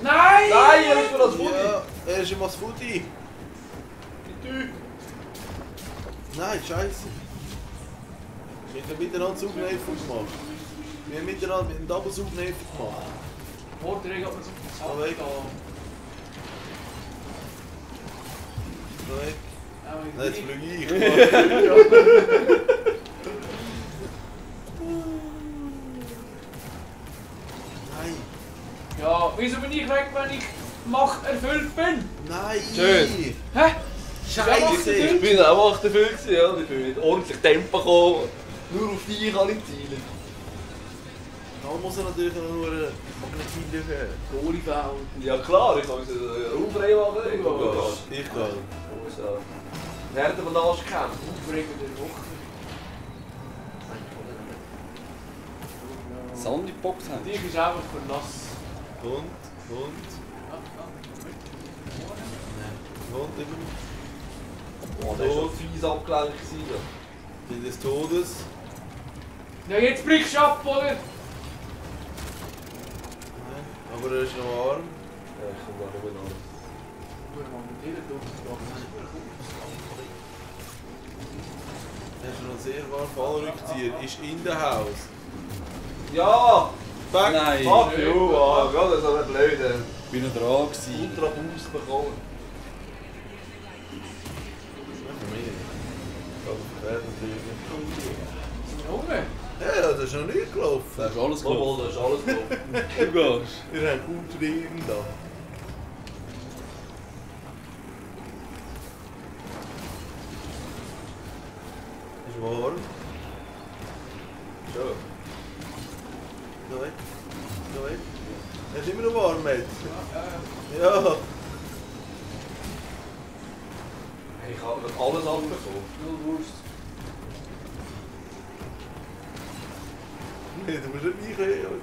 Nein! Nein, er ist mir das Foto. Ja, er ist immer das Footy. Nein, scheiße. Wir haben miteinander Saugnäpfe gemacht. Wir haben miteinander mit dem Double Saugnäpfe gemacht. Morgen hat man so Aber weg. da. Weg. Auch Nein, jetzt irgendwie. fliege ich. Nein. Ja, wieso bin ich weg, wenn ich Macht erfüllt bin? Nein! Schön. Hä? Scheiße! Ich bin auch 8 dafür gewesen, ja. Ich bin mit ordentlich Tempo gekommen. Nur auf die kann ich zielen. Da muss er natürlich noch nur eine Magnetin haben. Goalie-Foul. Ja klar, ich kann es raumfrei machen. Ich gehe. Ich gehe. So. Härter von Arsch kämpfen. Aufregende Woche. Sandy-Box haben. Die ist einfach für nass. Und? Und eben. Oh, der war schon fies abgelenkt. Kind des Todes. Ja, jetzt brichst du ab, oder? Nein, aber er ist noch warm. Ja, ich komme da nicht mehr nach. Er ist noch sehr warm. Fallrückzieher ist in der Haus. Ja! Back! Nein! Fuck you! Ah, Gott, das ist aber blöd. Ich bin noch dran gewesen. Ultra Boost bekommen. Für mich. Ich kann natürlich. Junge! Ja, das ist noch nicht gelaufen. Das ist alles Mal, gut. das ist alles gut. Du gehst. Wir haben gut Regen da. Ist warm. Schön. Geh weg. Geh weg. Er ist immer noch warm, Matt. Ja. Ja. Hey, ich habe alles abbekommen. Null Wurst. Nee, du musst nicht reingehen.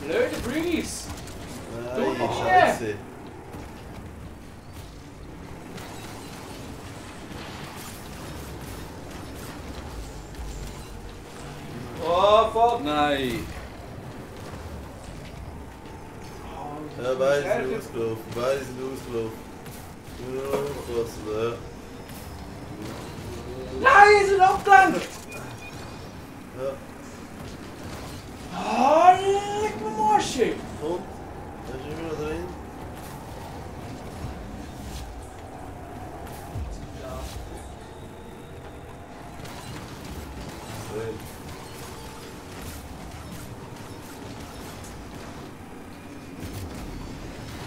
Blöde Breeze! Nein, Du- Scheiße. Oh, fuck! Nein! Ja, beide sind ausgelaufen. Beide sind ausgelaufen. Ja, was, ja. Nein, sie sind abgelenkt! Ja. Ah, leck mir Marschi! Und? Er ist immer noch drin. Drin.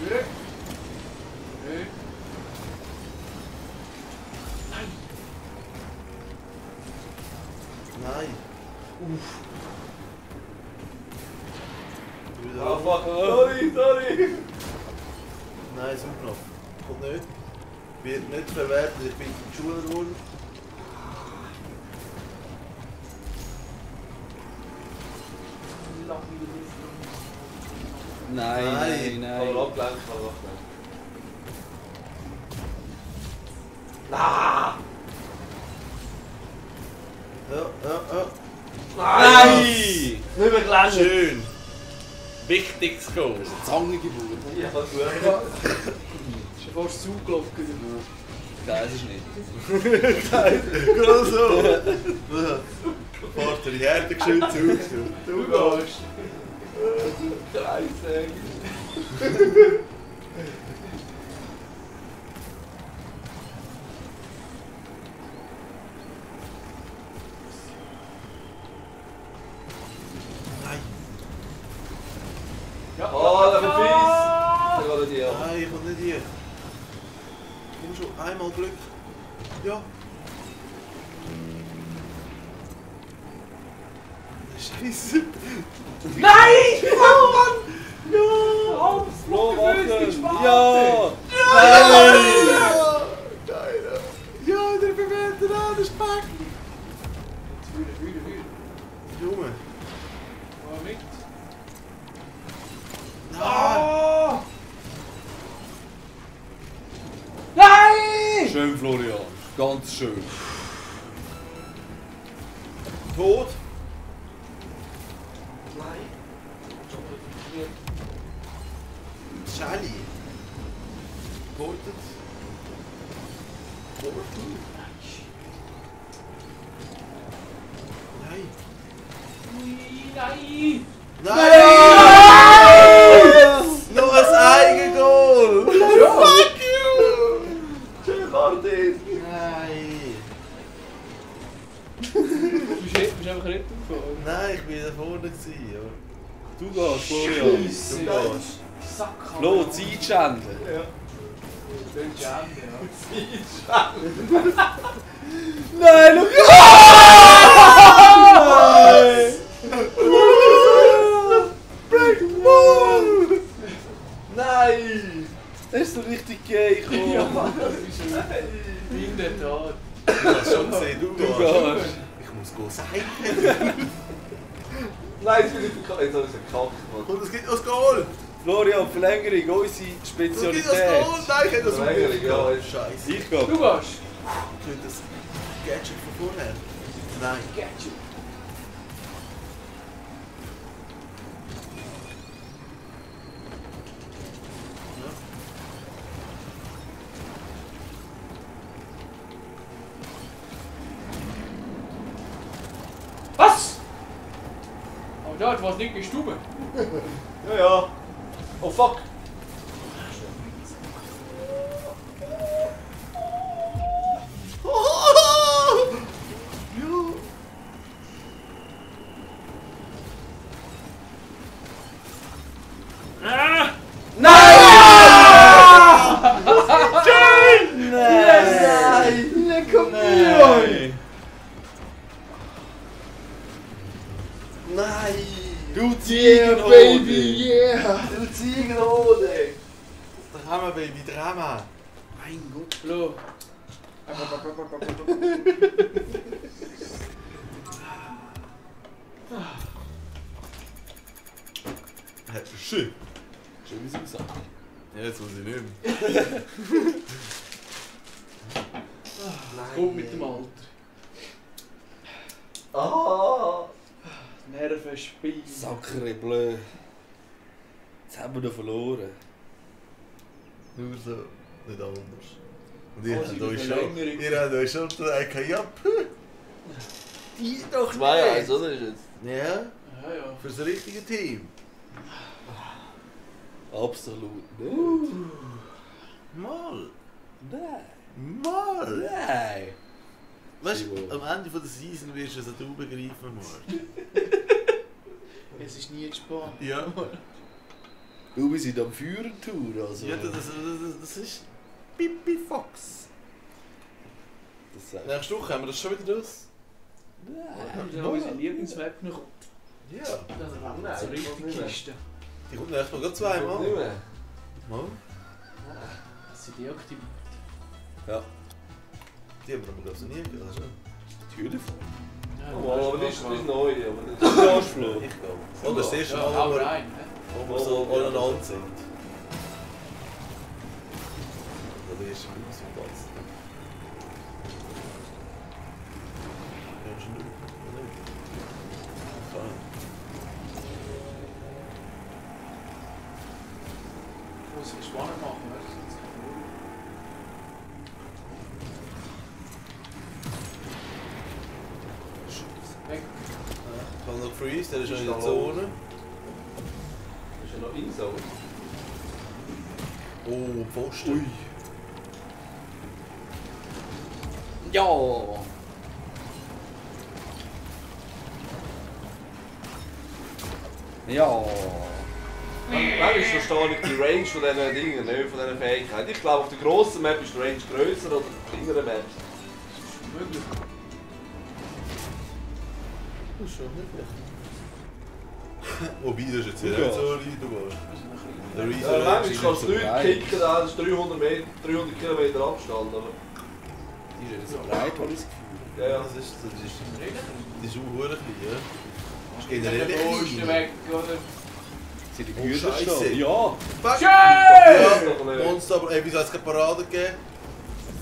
Nö. Nö. Nein. Wieder Oh, raus. fuck! Sorry! Nein, super noch. Kommt nicht. Wird nicht verwertet, ich bin in die Schule geworden. Nein, nein, Aber nein. abgelenkt, aber abgelenkt. Ah! Ja. Nein! Nicht mehr gelangt! Schön. Wichtiges Goal. Zange gebaut. Ja, gut. Ist ja fast zugelaufen. Nein, es ist nicht. Gerade so. Fährst du die Herde geschützt aus. Du gehst! Scheiße! Nein. Ja. Oh, der Verfies! Der geht dir. Nein, ich will nicht hier. Komm schon, einmal Glück. Ja. Scheiße. Nein! Fuck, Mann! Ja! Alles Flo, Fluggefühl, machen! Ja! Ja! Geil. Ja, der bewährte an, das Pack. Wieder. Junge. Mal mit. Nein. Ah! Nein! Schön, Florian. Ganz schön. Tot. Nein! Charlie. Portet. Nein. Nein! Nein! Noch ein Eigengoal! Fuck you! Schön, Martin! Nein! Du bist einfach nicht aufgefallen. Nein, ich bin da vorne gewesen, aber... Du gehst, Florian. Scheisse. Du gehst. Sack. Flo, Zeit schänden. Ja. Nein, look! Break Ball! Nein! Das ist so richtig gay, komm. Ja, das ist in der Tat. Ich hab's schon gesehen, du Du gehst. gehst. Ich muss gehen sein. Nein, jetzt bin ich verkackt. Jetzt habe ich es verkackt, Mann. Und es gibt noch das Goal! Florian, Verlängerung, unsere Es gibt das Spezialität. Goal! Nein, ich hätte das Verlängerung, ja, aufgehört. ist- Scheiße. Ich Du gehe. gehst. Könnte das Gadget von vorher? Nein. Gadget. Was? Oh, dort war es nicht gestummen. Ja, ja. Oh fuck! Baby, Drama. Mein Gott. Flo. Schön. Schön wie sie gesagt. Ja, jetzt muss ich nicht mehr. Kommt mit dem Alter. Ah! Nerven spielen. Sacre bleu. Jetzt haben wir noch verloren. Nur so, nicht anders. Und ihr Oh, habt sie euch Verlängerung. schon gedacht, ja, die doch 2-1, oder? Ist jetzt? Ja, Ja, ja. für das richtige Team. Absolut nicht. Mal. Nein. Mal. Nein. Weißt du, Simon. am Ende der Season wirst du es auch begreifen, Marc. Es ist nie gespannt. Ja. Du, wir sind am Führertour, also. Ja, das ist Pipi Fox. Das sagt Nächste Woche haben wir das schon wieder raus. Haben wir unsere Lieblingsmap noch? Ja. Das ist so richtig Kiste. Die kommt nächstes Mal gerade zweimal. Nicht mehr. Mal. Das sind die aktiv. Ja, Die haben wir aber glaube ich noch nie gehört. oder? natürlich. Oh, aber das ist neu. Aber das ist Ja, Flo. Ich glaube. Oder das erste Ja, Mal, hau wo wir rein. so aneinander sind. Oder der erste Mal so Platz. Ja, schon nicht. Oder nicht? Kann. Ich muss es spannend machen, weißt du? Weg. Ich habe noch Freeze, der ist noch in der Zone. ist ja noch Insel. Oh, Pfosten. Ui. Ja. Ja. Manchmal verstehe ich die Range von diesen Dingen, nicht von diesen Fähigkeiten. Ich glaube, auf der grossen Map ist die Range grösser als auf der kleineren Map. Möglich. Das ist schon nicht schlecht. Wobei, das ist jetzt Ja. nicht so weit, du gehst. Der Ja, Reason manchmal kannst du so Leute breit. kicken, da, das ist 300 Kilometer Abstand. Aber Die ist ja so breit, habe ich das Gefühl. ja, ja. Das ist auch klein, ja. Das ist Der generell ist klein. weg, oder? Sind die Oh, Güter Scheisse. stehen? Ja. Fuck! Ja. Monster, aber ey, wieso hat es keine Parade gegeben?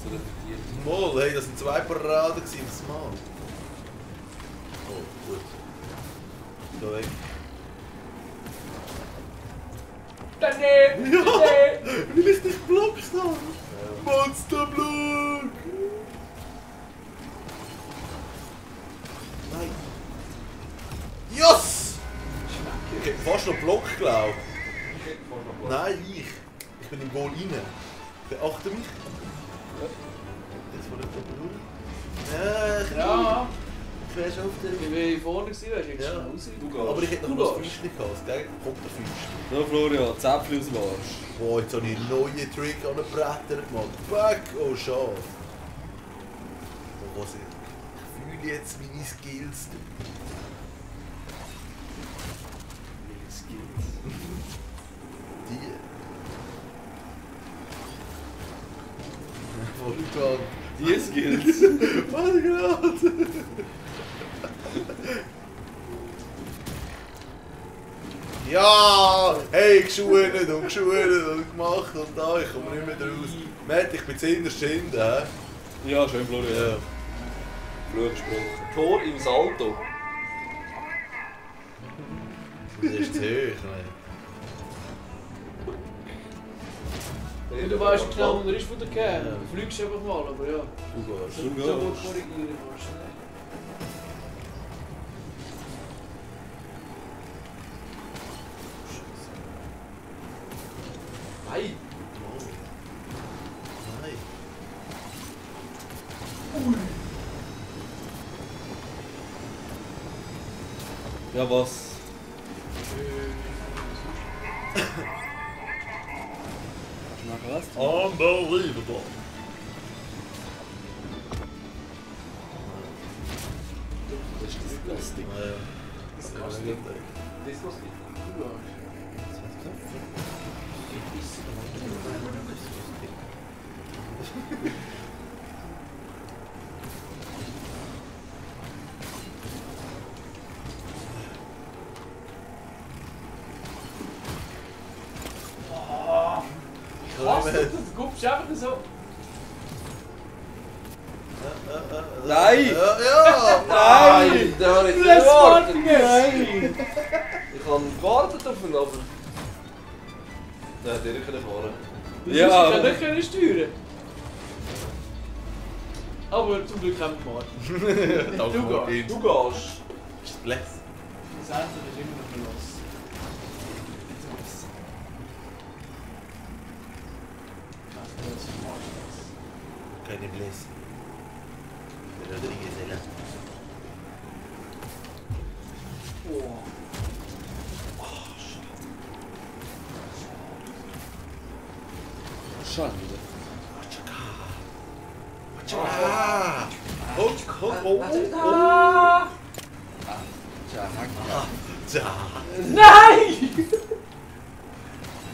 So eine verdiente. Mal, hey, das sind 2 Paraden gewesen, das Mal. Oh, gut. Da weg. Daneben! Ja. Daneben! Will ich dich blockt haben? Monsterblock! Nein. Yes! Ich hätte fast noch Block geglaubt. Nein, ich. Ich bin im Goal rein. Beachte mich. Jetzt vor der Ja, Ja, ich wäre schon auf der... ich war vorne gewesen, weißt du, ich Ja. schon raus. Du gehst. Aber ich hätte noch Du das gehst. Füßchen gehabt, gell? Kommt der Füßchen. So, Florian, Zäpfchen aus dem Arsch. Boah, jetzt habe ich einen neuen Trick an den Brettern gemacht. Fuck, oh schade. Oh, was ich fühle jetzt meine Skills. Meine Skills. Die. Voll Die Skills. Warte gerade. Ja! Hey, geschuht und gemacht und da, ich komme nicht mehr raus. Matt, ich bin zuhinterst hinten, hä? Ja, schön, Florian. Ja. Flug gesprochen. Tor im Salto. Das ist zu hoch, nein. Ja, du weißt genau, wo er ist von der Kern. Ja. Du fliegst einfach mal, aber ja. Du gehst. Du So gut gehst. korrigieren kannst du nicht. Nein! Nein. Ja, was? Nachher was? Unbelievable. Das ist disgusting. Ja, ja. Das kannst du nicht. Das ist was nicht. Du gehst. hupfst einfach so. Nein! Ja! Nein! Der hat jetzt nicht gewartet! Nein! Ich habe gewartet auf ihn, aber... Der hat nicht fahren. Ja. Ich kann nicht steuern. Aber zum Glück haben wir gewartet. Danke, Du Martin. Du gehst! Ist bless. Das Ende ist immer noch los. Keine bless. Rodriguez, Ella. Oh. Schade. Ah! Oh, oh, oh, oh. Ah! Ja. Nein!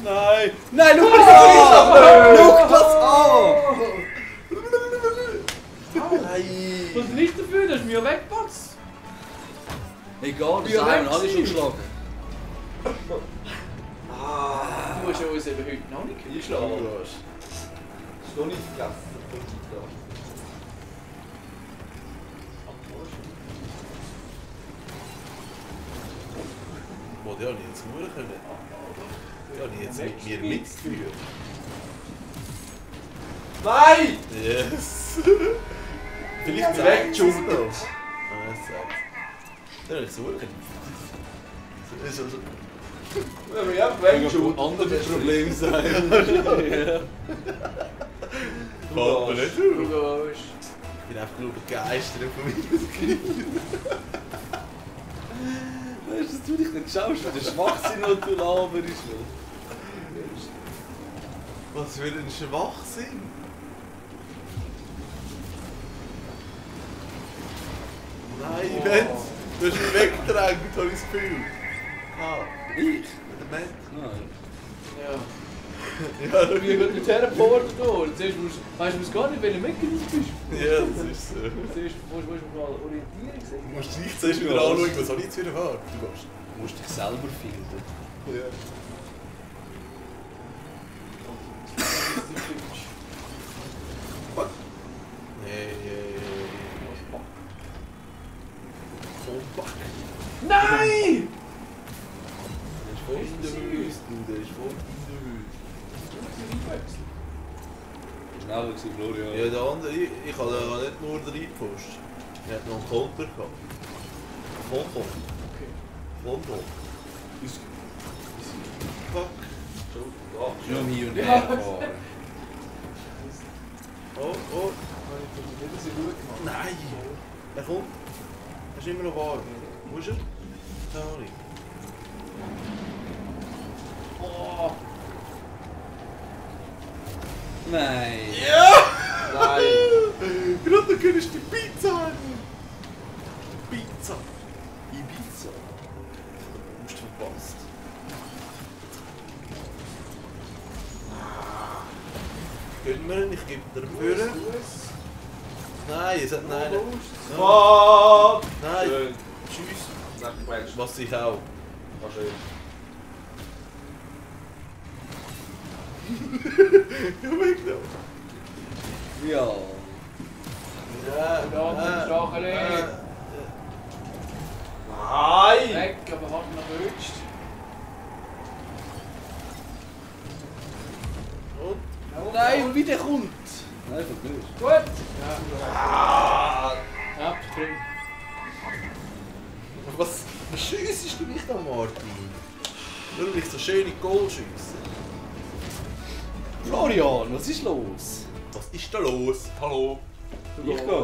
Nein! Nein, schau das an! Schau das an! Nein! Und nicht dafür, dass du mich ja wegpatzt. Egal, das Ja, haben wir weg alle schon geschlagen. Du hast ja uns eben heute noch nicht Einschlagen. eingeschlagen. Ist noch nicht vergessen. Boah, die habe ich jetzt nur können. Die habe ich jetzt mit mir mitgeführt. Nein! Yes! Vielleicht Direkt zeigt es shooten. noch. Ah, es zeigt es. Den habe ich suchen. Das ist also... Wenn wir einfach wegshooten. Andere Probleme sein. Fällt mir nicht Du auf. gehst. Ich bin einfach nur begeistert von mir. Weißt du, dass du dich nicht schaust, weil der Schwachsinn, den du laberst. Was für ein Schwachsinn! Nein, Oh. Mensch! Du hast mich weggedrängt, habe ich das Gefühl. Ah, Ich? der Mensch. Nein. Ja. Ja, Du bist gerade mit hergeportet worden. Zuerst weißt du gar nicht, welche Mechanismus du bist. ja, das ist so. Zuerst musst du mal Orientierung Du sehen. musst dich zuerst wieder anschauen, was habe ich jetzt wieder wahr? Du gehst. Du musst dich selber finden. Ja. Vollpack. Nein! Der ist voll in der Höhe, du, der ist voll in der Höhe. Schneller gewesen, Florian. Ja, der andere, ich habe nicht nur den Reitpost. Er hat noch einen Konter gehabt. Konto. Okay. Konto. Fuck. Nur um hier und her fahren. Oh, oh. Das ist gut gemacht. Nein! Er kommt. Er ist immer noch warm. Wo ist er? Sorry. Oh! Nein. Ja! Nein! Gerade da könntest du die Pizza haben. Pizza. Ibiza. Du hast verpasst. Gönn mir ihn, ich gebe dir einen Führer. Nein, es hat nein. Fuck! Nein. Schön. Tschüss. Sag du meinst. Was ich auch. War schön. Ja, weggenommen. Ja. Ja, Ja, mit dem Stacheli. Nein! Weg, aber hat ihn noch erwischt. Und? Nein, wie der kommt. Nein, verblöd. Gut! Ja, Ah! ja, drin. Was schiessest du nicht an, Martin? Nur weil ich so schöne Goal schiesse. Florian, was ist los? Was ist da los? Hallo? Du Ich gehst. gehe.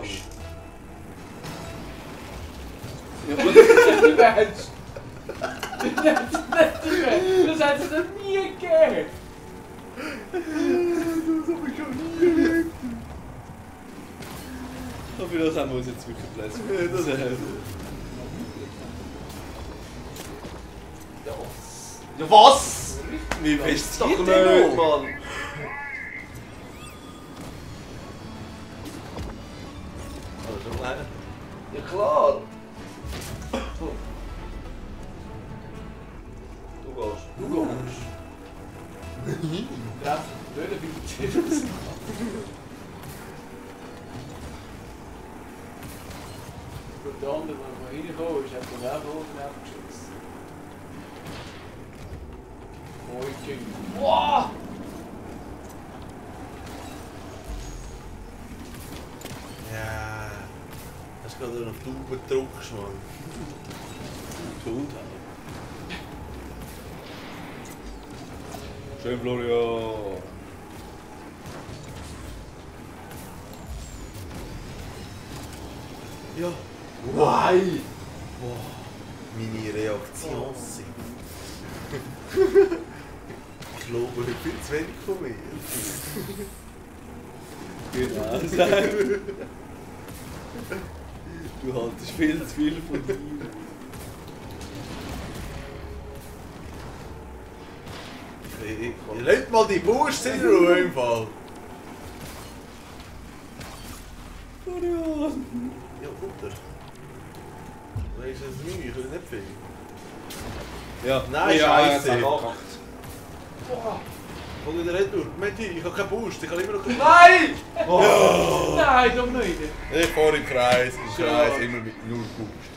Ja, Das ist nicht Mensch! Das ist nicht Mensch! Das hat es noch nie gegeben! Das hab ich schon nie erlebt. für das haben wir uns jetzt wirklich gelassen. Ja was? Wie fest Doch geht nicht, der noch? Mann! Also, nein. Ja klar! Du gehst. Du gehst. Ja, blöde Bitte. Und der andere, der reingekommen ist, hat den auch oben abgeschossen. Viking. Wow! Ja. Hast du gerade auf die Tube gedrückt, Mann. Gesundheit. Schön, Florian. Ja. Nein! Boah. Meine Reaktion sind. Ich glaube, viel zu wenig von mir. Genau, du haltest viel zu viel von dir. Lasst mal die Wurst in Ruhe im Fall. Florian. Ja, Butter. Weißt du, das ist mir, ich will nicht viel. Ja. Nein, ja, Scheiße. ja, Boah. Komm wieder retour. Menti, ich habe keinen Boost, ich habe immer noch keinen Nein! Oh. Nein, doch nicht. Ich fahre im Kreis, immer mit 0 Boost.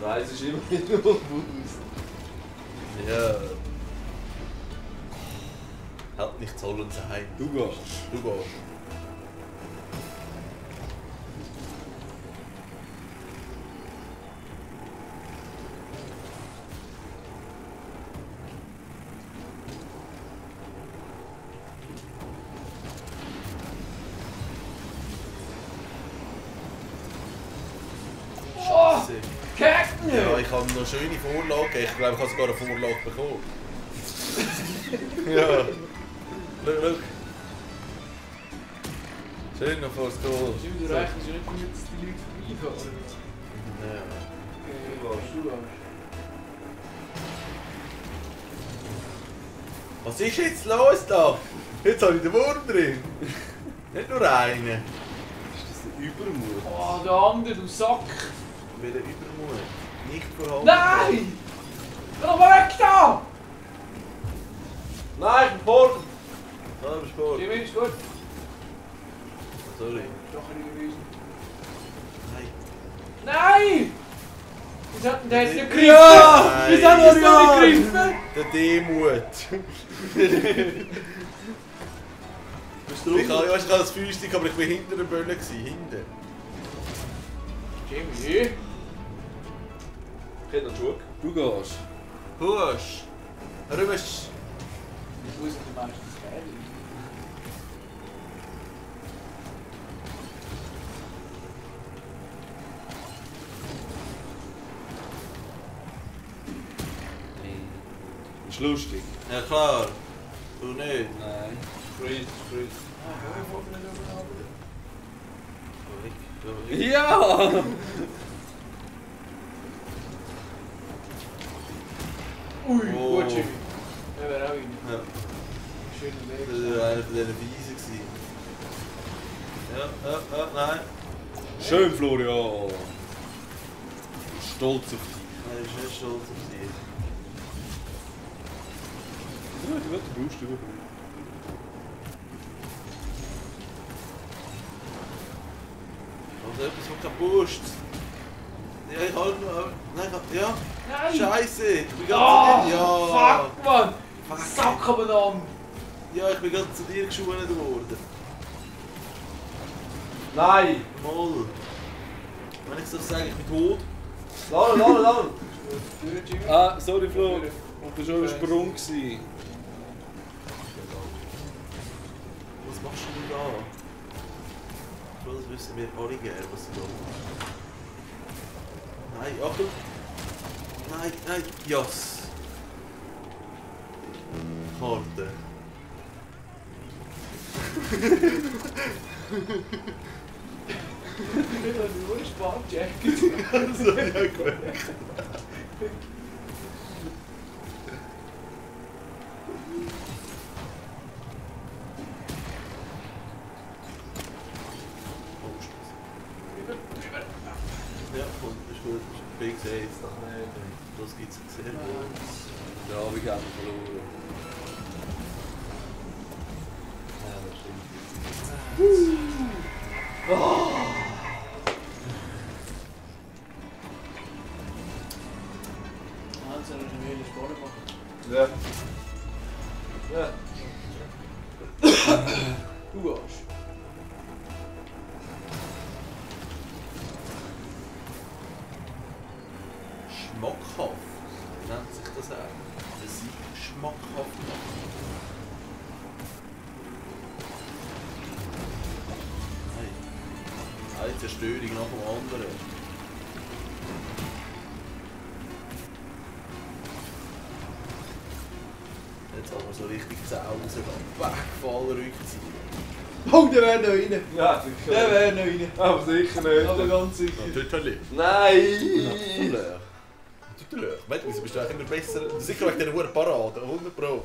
Nein, es ist immer mit 0 Boost. Ja. Halt nicht zoll und sein. Du gehst. Du gehst. Oh, Scheiße. Captain! Ja, ich habe noch eine schöne Vorlage. Ich glaube, ich habe sogar eine Vorlage bekommen. Ja. Schau. Schön noch vor das Goal. Stimmt, du rechnest ja nicht damit, dass die Leute vorbeifahren. Ja. Du gehst. Was ist jetzt los da? Jetzt habe ich den Wurm drin. Nicht nur einen. Ist das ein Übermut? Oh, der andere, du Sack! Wieder Übermut. Nicht vorhanden. Nein! Geh mal weg da! Nein, ich bin vorne! Aber Sport. Jimmy, ist gut. Sorry. Doch nicht gewesen. Nein. Nein! Wieso hat denn der jetzt nicht gegriffen? Ja! Wieso hat er es noch nicht gegriffen? Der Demut. Ich habe das Füßchen, aber ich war hinter der Bölle. Hinten. Jimmy? Ich hätte noch Schuhe. Du gehst. Husch. Rübest. Wo ist denn meistens geil? Ist lustig. Ja klar. Du nicht. Nein. Freeze. Ja! Ui, Oh. gut, Jimmy. Der wäre auch rein. Ja. Schöner Das Weg. war einer von diesen Wiesen. Ja, nein. Schön, Florian. Stolz auf dich. Nein, ich bin nicht stolz auf sie. Ja, du brauchst du überhaupt. Also etwas, was kaputt. Ja, ich halt nur. Nein, ja. Nein! Scheiße! Ich bin Oh, ganz zu dir. Ja! fuck, Mann! Fuck. Sack aber Ja, ich bin ganz zu dir geschwunden worden. Nein! Moll. Wenn ich so sage, ich bin tot. Lass! Durch, Jimmy. Ah, sorry, Flo. Das war schon ein Sprung. Gewesen. Was machst du da? Das wissen wir alle gerne, was du da machst. Nein, Achtung! Nein, yes! Karte. Ich habe nur eine Sparjacket. Das habe ich auch gemerkt. Ja, und ist gut. Big Safe. Das gibt es sehr gut. Ja, wir haben verloren. Du gehst. Schmackhaft. Wie nennt sich das auch? Den Sieg schmackhaft machen. Nein. Eine Zerstörung nach dem anderen. Jetzt haben wir so richtig Zausen. Wegfallen, Rückziehen. Oh, der wäre noch rein. Ja, sicher. Der wäre noch rein. Aber sicher nicht. Aber ganz sicher. Natürlich. Nein! Natürlich. Wieso bist du eigentlich immer besser? Sicher wegen dieser hohen Parade, 100 Pro.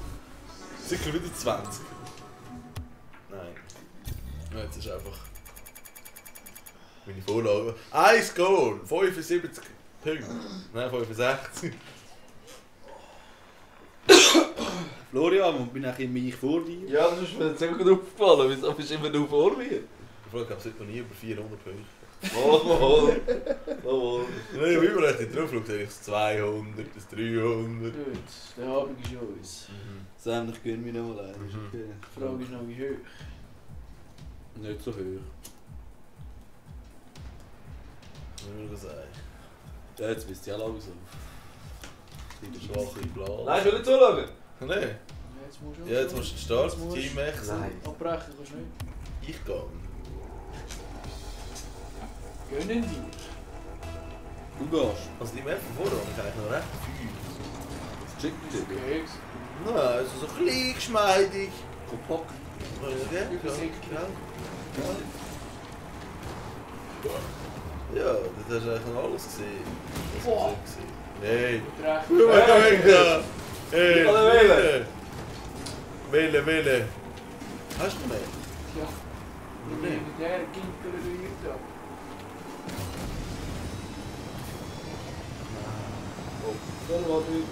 Sicher wieder 20. Nein. Ja, jetzt ist einfach meine Vorlage. 1 Goal, 75 Punkte. Nein, 65. Florian, und bin ich immer vor dir? Ja, das ist mir jetzt sehr gut aufgefallen. Wieso bist du immer nur vor mir? Ich glaube, es noch nie über 400 Punkte. Jawohl. Jawohl. Nein, ich habe überall drauf geschaut, das 200, das 300. Gut, der Abend ist uns. Sam, ich gönne mich noch mal ein. Die Frage ist noch wie hoch. Nicht so hoch. Wie will ich sagen? Ja, jetzt wisst ihr alle alles auf. Der schwache Plan. Nein, ich will nicht zuschauen. Nein. Jetzt musst du Ja, jetzt musst du starten, Jetzt musst du- Team wechseln. Nein. Abbrechen kannst du nicht. Ich gehe. Gönnen dir. Du gehst. Also die Map von vorher habe ich eigentlich noch recht viel. Das checkt dich. Okay. Nein, also so klein, geschmeidig. Kompakt. Ja, das hast du eigentlich noch alles gesehen. Das Boah. hast du gesehen. Hey! Gut recht. Schau mal da weg da! Hey! Ich kann nicht wählen. Wählen, wählen! Hast du mehr? Ja. Nein. Der Ginkel rührt ab. Dann warte ich.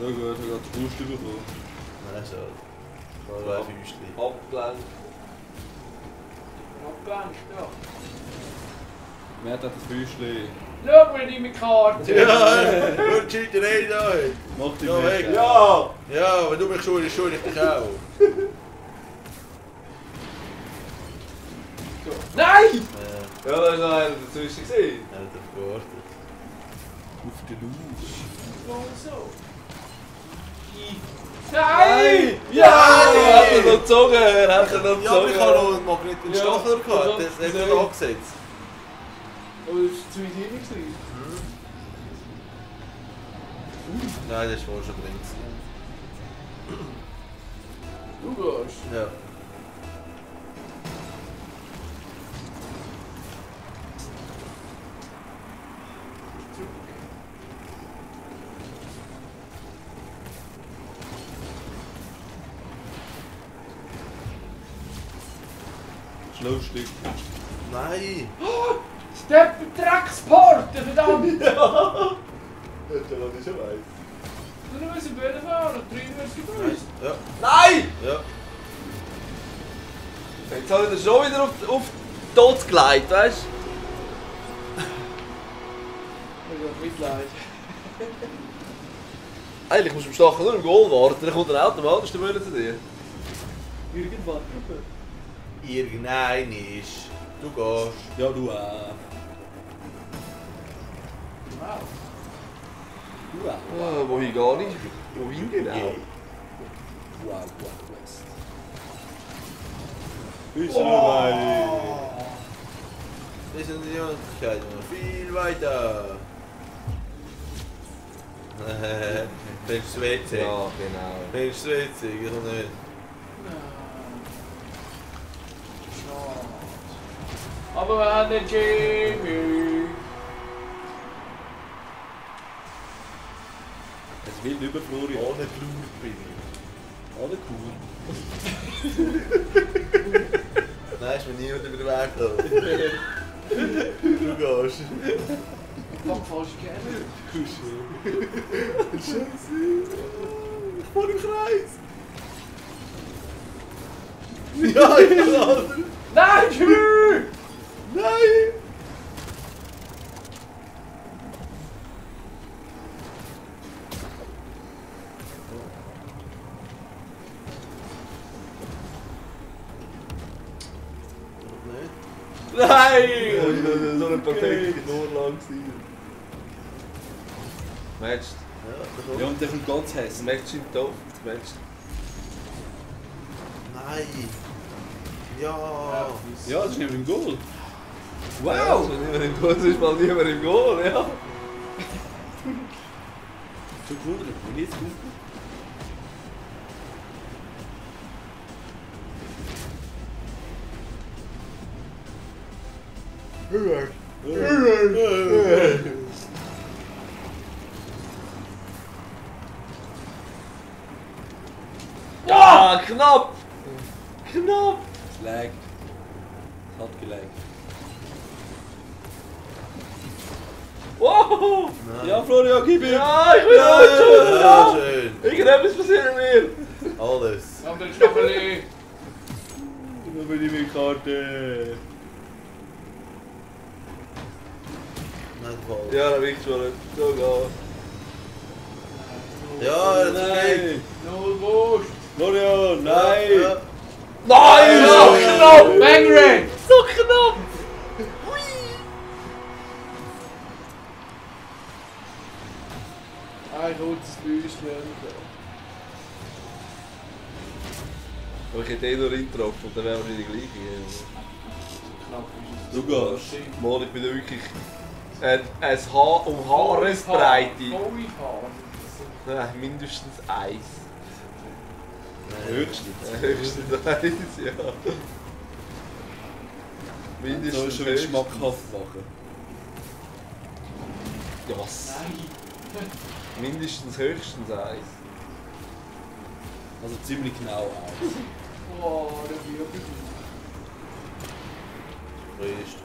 Ja gut, ich habe gerade die Brust bekommen. Nein, schade. Zwei Füßchen. Abgelenkt. Abgelenkt, ja. Wer hat das Füßchen? Schau mal deine Karte. Ja! Gut, Cheater, hey da! Mach dich Ja, weg. Ja! Ja, wenn du mich schuldig, schuldig dich auch. So. Nein! Ja, Ja, da ist noch einer dazwischen gesehen. er hat auf gewartet. Auf den Lauf. Warum so? Nein! Ja! Er hat ihn noch gezogen! Er hat ihn noch Ja, aber ich habe gezogen! noch einen Magnet in Ja, Stachler gehabt, ja, das hat ja. er angesetzt. Aber das ist zu weit hinten gewesen. Nein, das war schon drin. gewesen. Du gehst. Ja. Schlussstück. Nein! Steppen Drecksporte, verdammt! Ja, das ist schon weiß. Du musst Böden fahren, drin wirst du gebrüßt. Ja. Nein! Ja. Jetzt habe ich ihn schon wieder auf tot gelegt, weißt du? Ich habe Mitleid. Eigentlich musst du im Stachel nur im Goal warten, dann kommt er automatisch der Müller zu dir. Irgendwann. Irgendein ist. Du gehst. Ja, du auch. Wow. Du auch. Wohin gar nicht? Wohin genau? Wow, wow, West. Füße dabei. Das sind die Möglichkeiten noch viel weiter. Willst du WC? Ja, genau. Willst du WC? Ich kann nicht. Schade. Aber wenn der Jamie. Es will über Florian. Ohne Blut bin Alle cool. ich. Nein, ist mir niemand über den Weg gelaufen. Du gehst. Ich mag fast gerne. Scheiße. Ich fahr im Kreis. Ja, ich kann Nein, tschüss! Nein! Nein! So eine perfekte Vorlage gewesen. Match. Ja, und der kommt ganz Das hässlich. Match im Topf. Das Match. Nein! Ja! Ja, das ist nicht mehr im Goal. Ja, Wow! das ist niemand im Goal, das ist mal niemand im Goal, ja. Schon gewundert, wenn ich jetzt gut. Ja, knapp! Knapp! Es laggt. Es hat gelaggt. Wow! Ja, Florian, gib ihm! Ja, ich bin auch schon Ja, da! schön! Irgendetwas passiert mir! Alles! Andere Stacheli. Nur bin ich mit Karte. Nein, falsch. Ja, da bin ich schon. So geht's. Ja, das ist okay! Nein! Null Wurst. Florian, nein! Ja. Nein! So knapp! Bangray. So knapp! Ein kurzes Büschchen. Aber ich hätte eh nur reingetroffen und dann wären wir die gleiche. Knapp ist es. Du gehst. Mal, ich bin da wirklich ein Haar um Haaresbreite. Volle Haare. Nein, mindestens eins. Höchstens. Höchstens eins, ja. So Mindestens ist schon wieder schmackhaft machen. Ja, was? Nein. Mindestens höchstens eins. Also ziemlich genau eins. Oh, der Wirbel. Rest.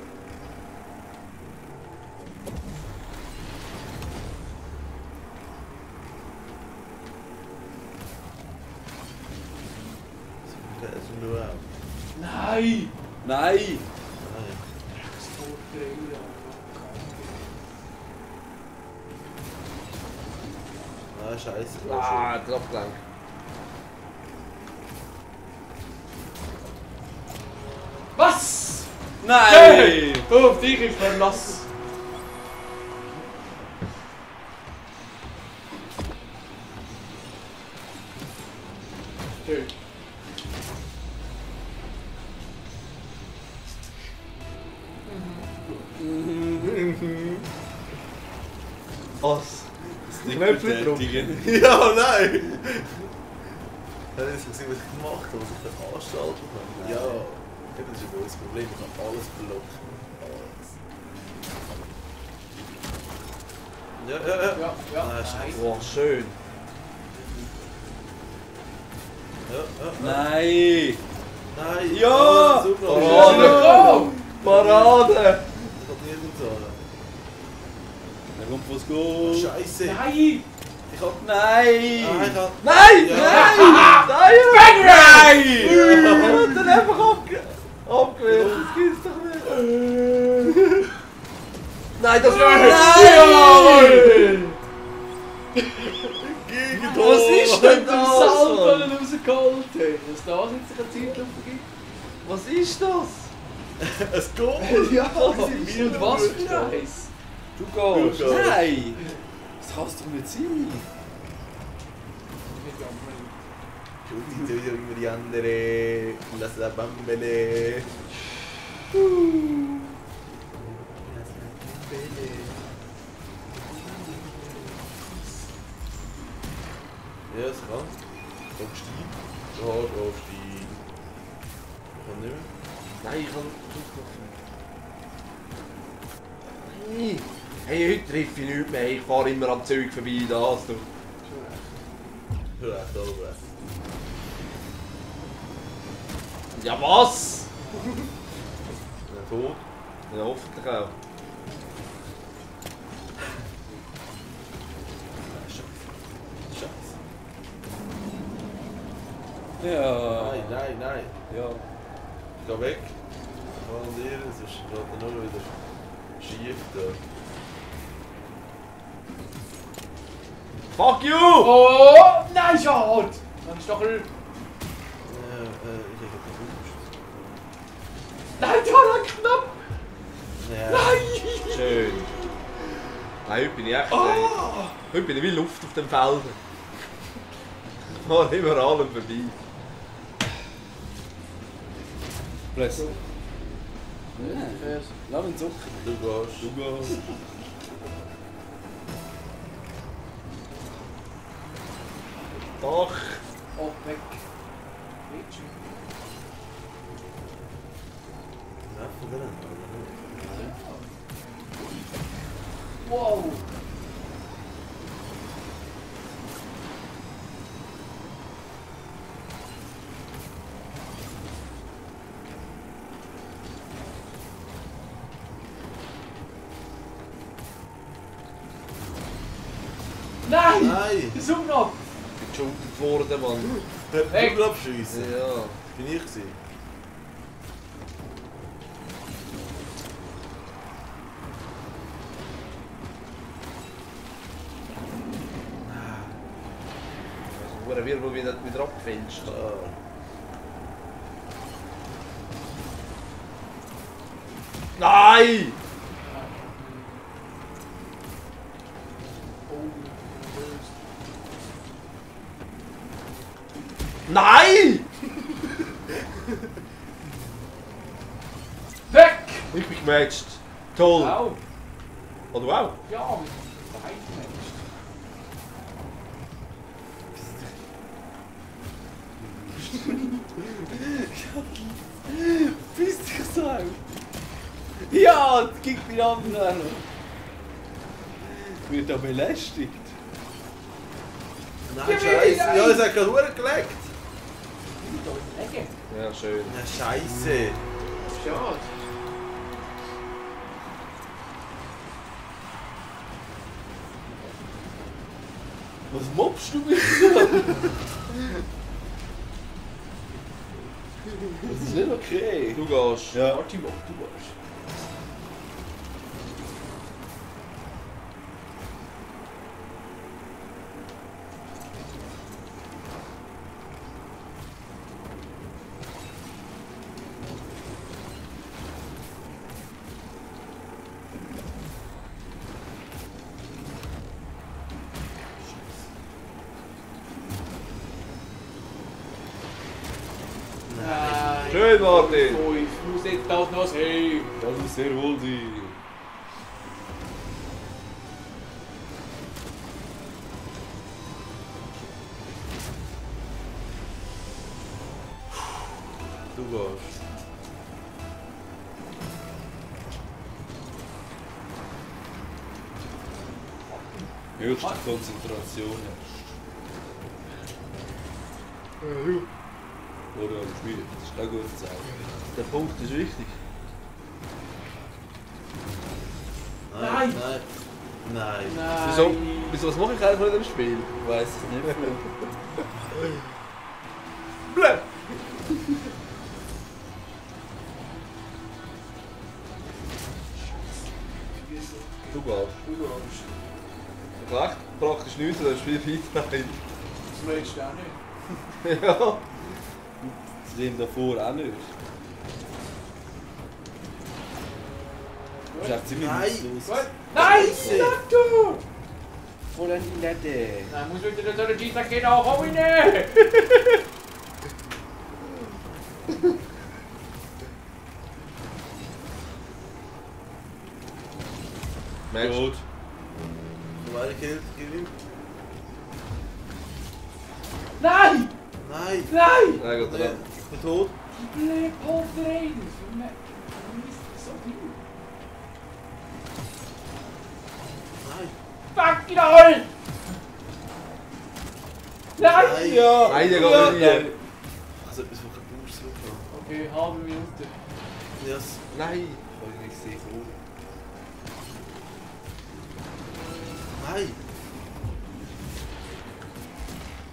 Das ist nur auch. Nein. Nein! Nein. Das Vorteil. Ah, scheiße. Ah, Draufgelenk. Was? Nein! Du, auf dich ist Verlass. Schön. Was? Knöpfe betätigen. Ja, nein! Dann ist es gesehen, was ich gemacht habe, was ich veranstaltet habe. Ja, das ist ein neues Problem. Ich habe alles blockt. Alles. Ja, ja, ja. Ja, ja. Ah, scheiße. Boah, schön. Ja, ja. Nein! Nein! Ja! Ah, super! Parade. Ja. Parade! Ich kann nirgends an. Da kommt was Oh, gut. scheiße! Nein. Ich hab... Nein! Ah, ich hab... Nein! Ja. Nein! Nein! Er hat dann einfach abgewehrt, das gibt's doch nicht. Nein, das war Nein! Was ist denn Das das? Salto Mann? rausgeholt haben. Dass das jetzt eine Zeitlupe gibt. Was ist das? Es geht! Ja, Und was für eins? Du gehst. Nein! Das kann es doch nicht sein! Tutti, tutti, come di andere, la sa bambele. Ja, es kann. Aufsteigen. Du hast aufsteigen. Ich kann nicht mehr. Nein, ich kann nicht. Hey, heute treffe ich nichts mehr. Ich fahre immer am Zeug vorbei. Das, du. Hör echt oben. Ja, was? Ja, tot. Ja, hoffentlich auch. Scheiße. Ja. Nein, nein, nein. Ja. Ich geh weg. Kommandieren, sonst geht er nur wieder schief da. Fuck you! Oh, nein, schade! Dann ist doch ein... Ich hab gewünscht. Nein, der hat knapp! Nein, heute bin ich echt... Heute bin ich wie Luft auf dem Feld. Ich fahre immer allem vorbei. Presse. Ja, lass ihn Zucker. Du gehst. Du gehst. Doch. Oh, weg. Mädchen. Treffen wir den? Wow. Nein! Nein! Der Zoom noch! Ich bin schon worden, Mann. Weg. Du abschiessen? Ja. Bin ich gewesen. Oder Wirbel wieder abgefälscht. Nein! Nein! Weg! Ich bin gematcht. Toll. Au! Oder wow. Ja, Bein gematcht. Piss dich so auf. Ja, das gibt die anderen. Wird da belästigt. Nein, Gib mir Scheiße! die Ja, Ei. es hat gerade Huren gelegt! Ecke. Ja, schön. Ja, Scheiße! Schade. Was mobst du mich? Das ist nicht okay. Du gehst. Ja. Marty Mob, du warst. Nein. Schön, Martin. Oh, ich muss jetzt das noch sehen. Das ist sehr wohl die. Du gehst. Höchste Konzentration. Oder am Spiel. Das ist eine gute Zeit. Der Punkt ist wichtig. Nein. Nein! Nein! Nein. Wieso was mache ich eigentlich in dem Spiel? Ich weiss es nicht. Blöd! Du gehst. Du warst. Recht praktisch nichts, das Spiel weiter. Das möchtest du auch nicht. Ja. Das dem davor auch nicht. Das ist echt ziemlich Nein. nutzlos. Gut. Nein! Scheiße. Sag du! Voll an die Nette. Nein, muss wieder so eine Cheetah gehen, auch komm ich nicht! Mensch. Gut. Zweite Kill, gib ihm. Nein! Nein! Nein! Nein, Gott, Nein. Ich bin tot. Bleib auf der Reden! So viel. Nein! Fuck it all! Nein! Nein. Ja! Nein, der geht ja, nicht rein. Also etwas, was kein Boost zurückkommt. Okay, halbe Minute. Yes. Nein. Ich sehe so. Nein!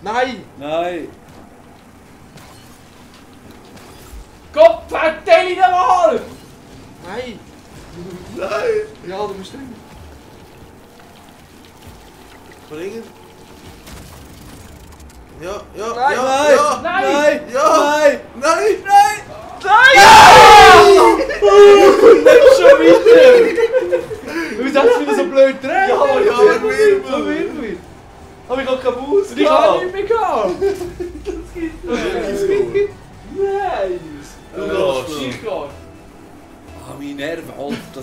Nein! Nein! Gott vertell ihn mal! Nein! Nein! Ja, du bist drin. Bringen! Ja, ja, Nein, ja, nein, ja! Nein! Ja! Nein! Nein! Nein! Nicht schon wieder! Wieso hast du wieder so blöd gedreht? Ja,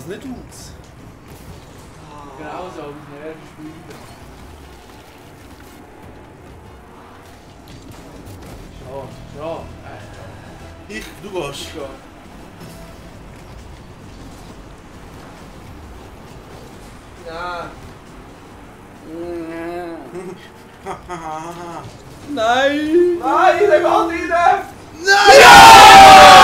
das nicht aus. Genau so, mit dem ersten Spiel. Schade. Du gehst. Ja. Nein! Nein, der geht rein! Nein!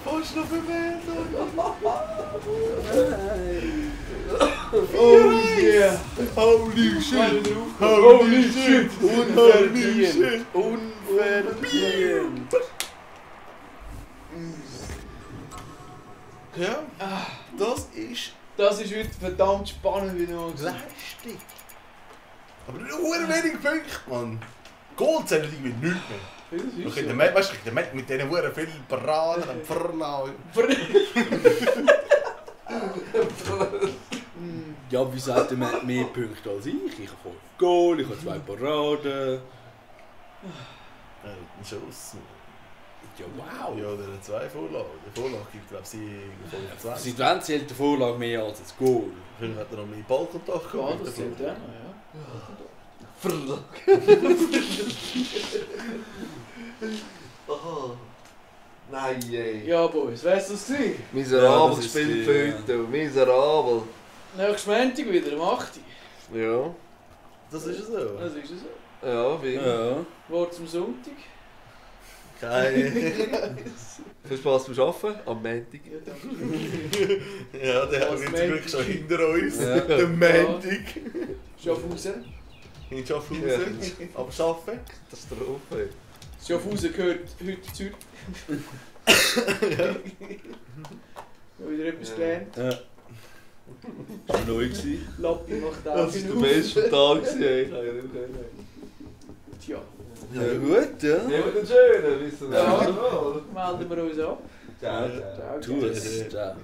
Fast noch verwehrt. Oh yeah! Holy shit! Holy shit! Unverdient! Unverdient! Ja, das ist Das ist heute verdammt spannend, wie du mal gesagt hast. lästig. Aber nur wenig Punkte, Mann. Gold zählt irgendwie nichts mehr. Das Du ist kriegst so. mit diesen Huren viel Braten und Pfrlau. Ja, wie sagt er, man hat mehr Punkte als ich? Ich habe 5 Goal, ich habe 2 Paraden. Ein Schuss. Ja, wow! Ja, oder 2 Vorlagen. Die Vorlage gibt, glaube ich, 25. Seit wann zählt die Vorlage mehr als das Goal? Vielleicht hat er noch mehr Ballkontakt Ja, gehabt. das zählt ja. Oh. Nein, ey. Ja, Boys, weißt du das gewesen? Miserabel Ja, das ist gespielt die, heute. Miserabel. Nächstes Montag wieder, am 8. Ja. Das ist es so. Das ist es so. Ja, wie immer. Ja. Wort zum Sonntag. Keine. Viel Spaß beim Arbeiten am Montag. Ja, danke. Ja, der hat Was zum Glück schon Montag? hinter uns. Ja. Der Montag. Schaffhausen. In Schaffhausen. Aber arbeiten. Katastrophe. Schaffhausen gehört heute zu. Ja, wieder etwas Ja. gelernt. Ja. Das war neu. Lappi macht auch Das war der beste Tag, ey. Ich kann ja nicht können. Tja, Ja, gut, ja. Nehmt den schönen, wissen wir. Ja. Ja. melden wir uns an. Ciao, ciao. Ciao, Tu es. Ciao.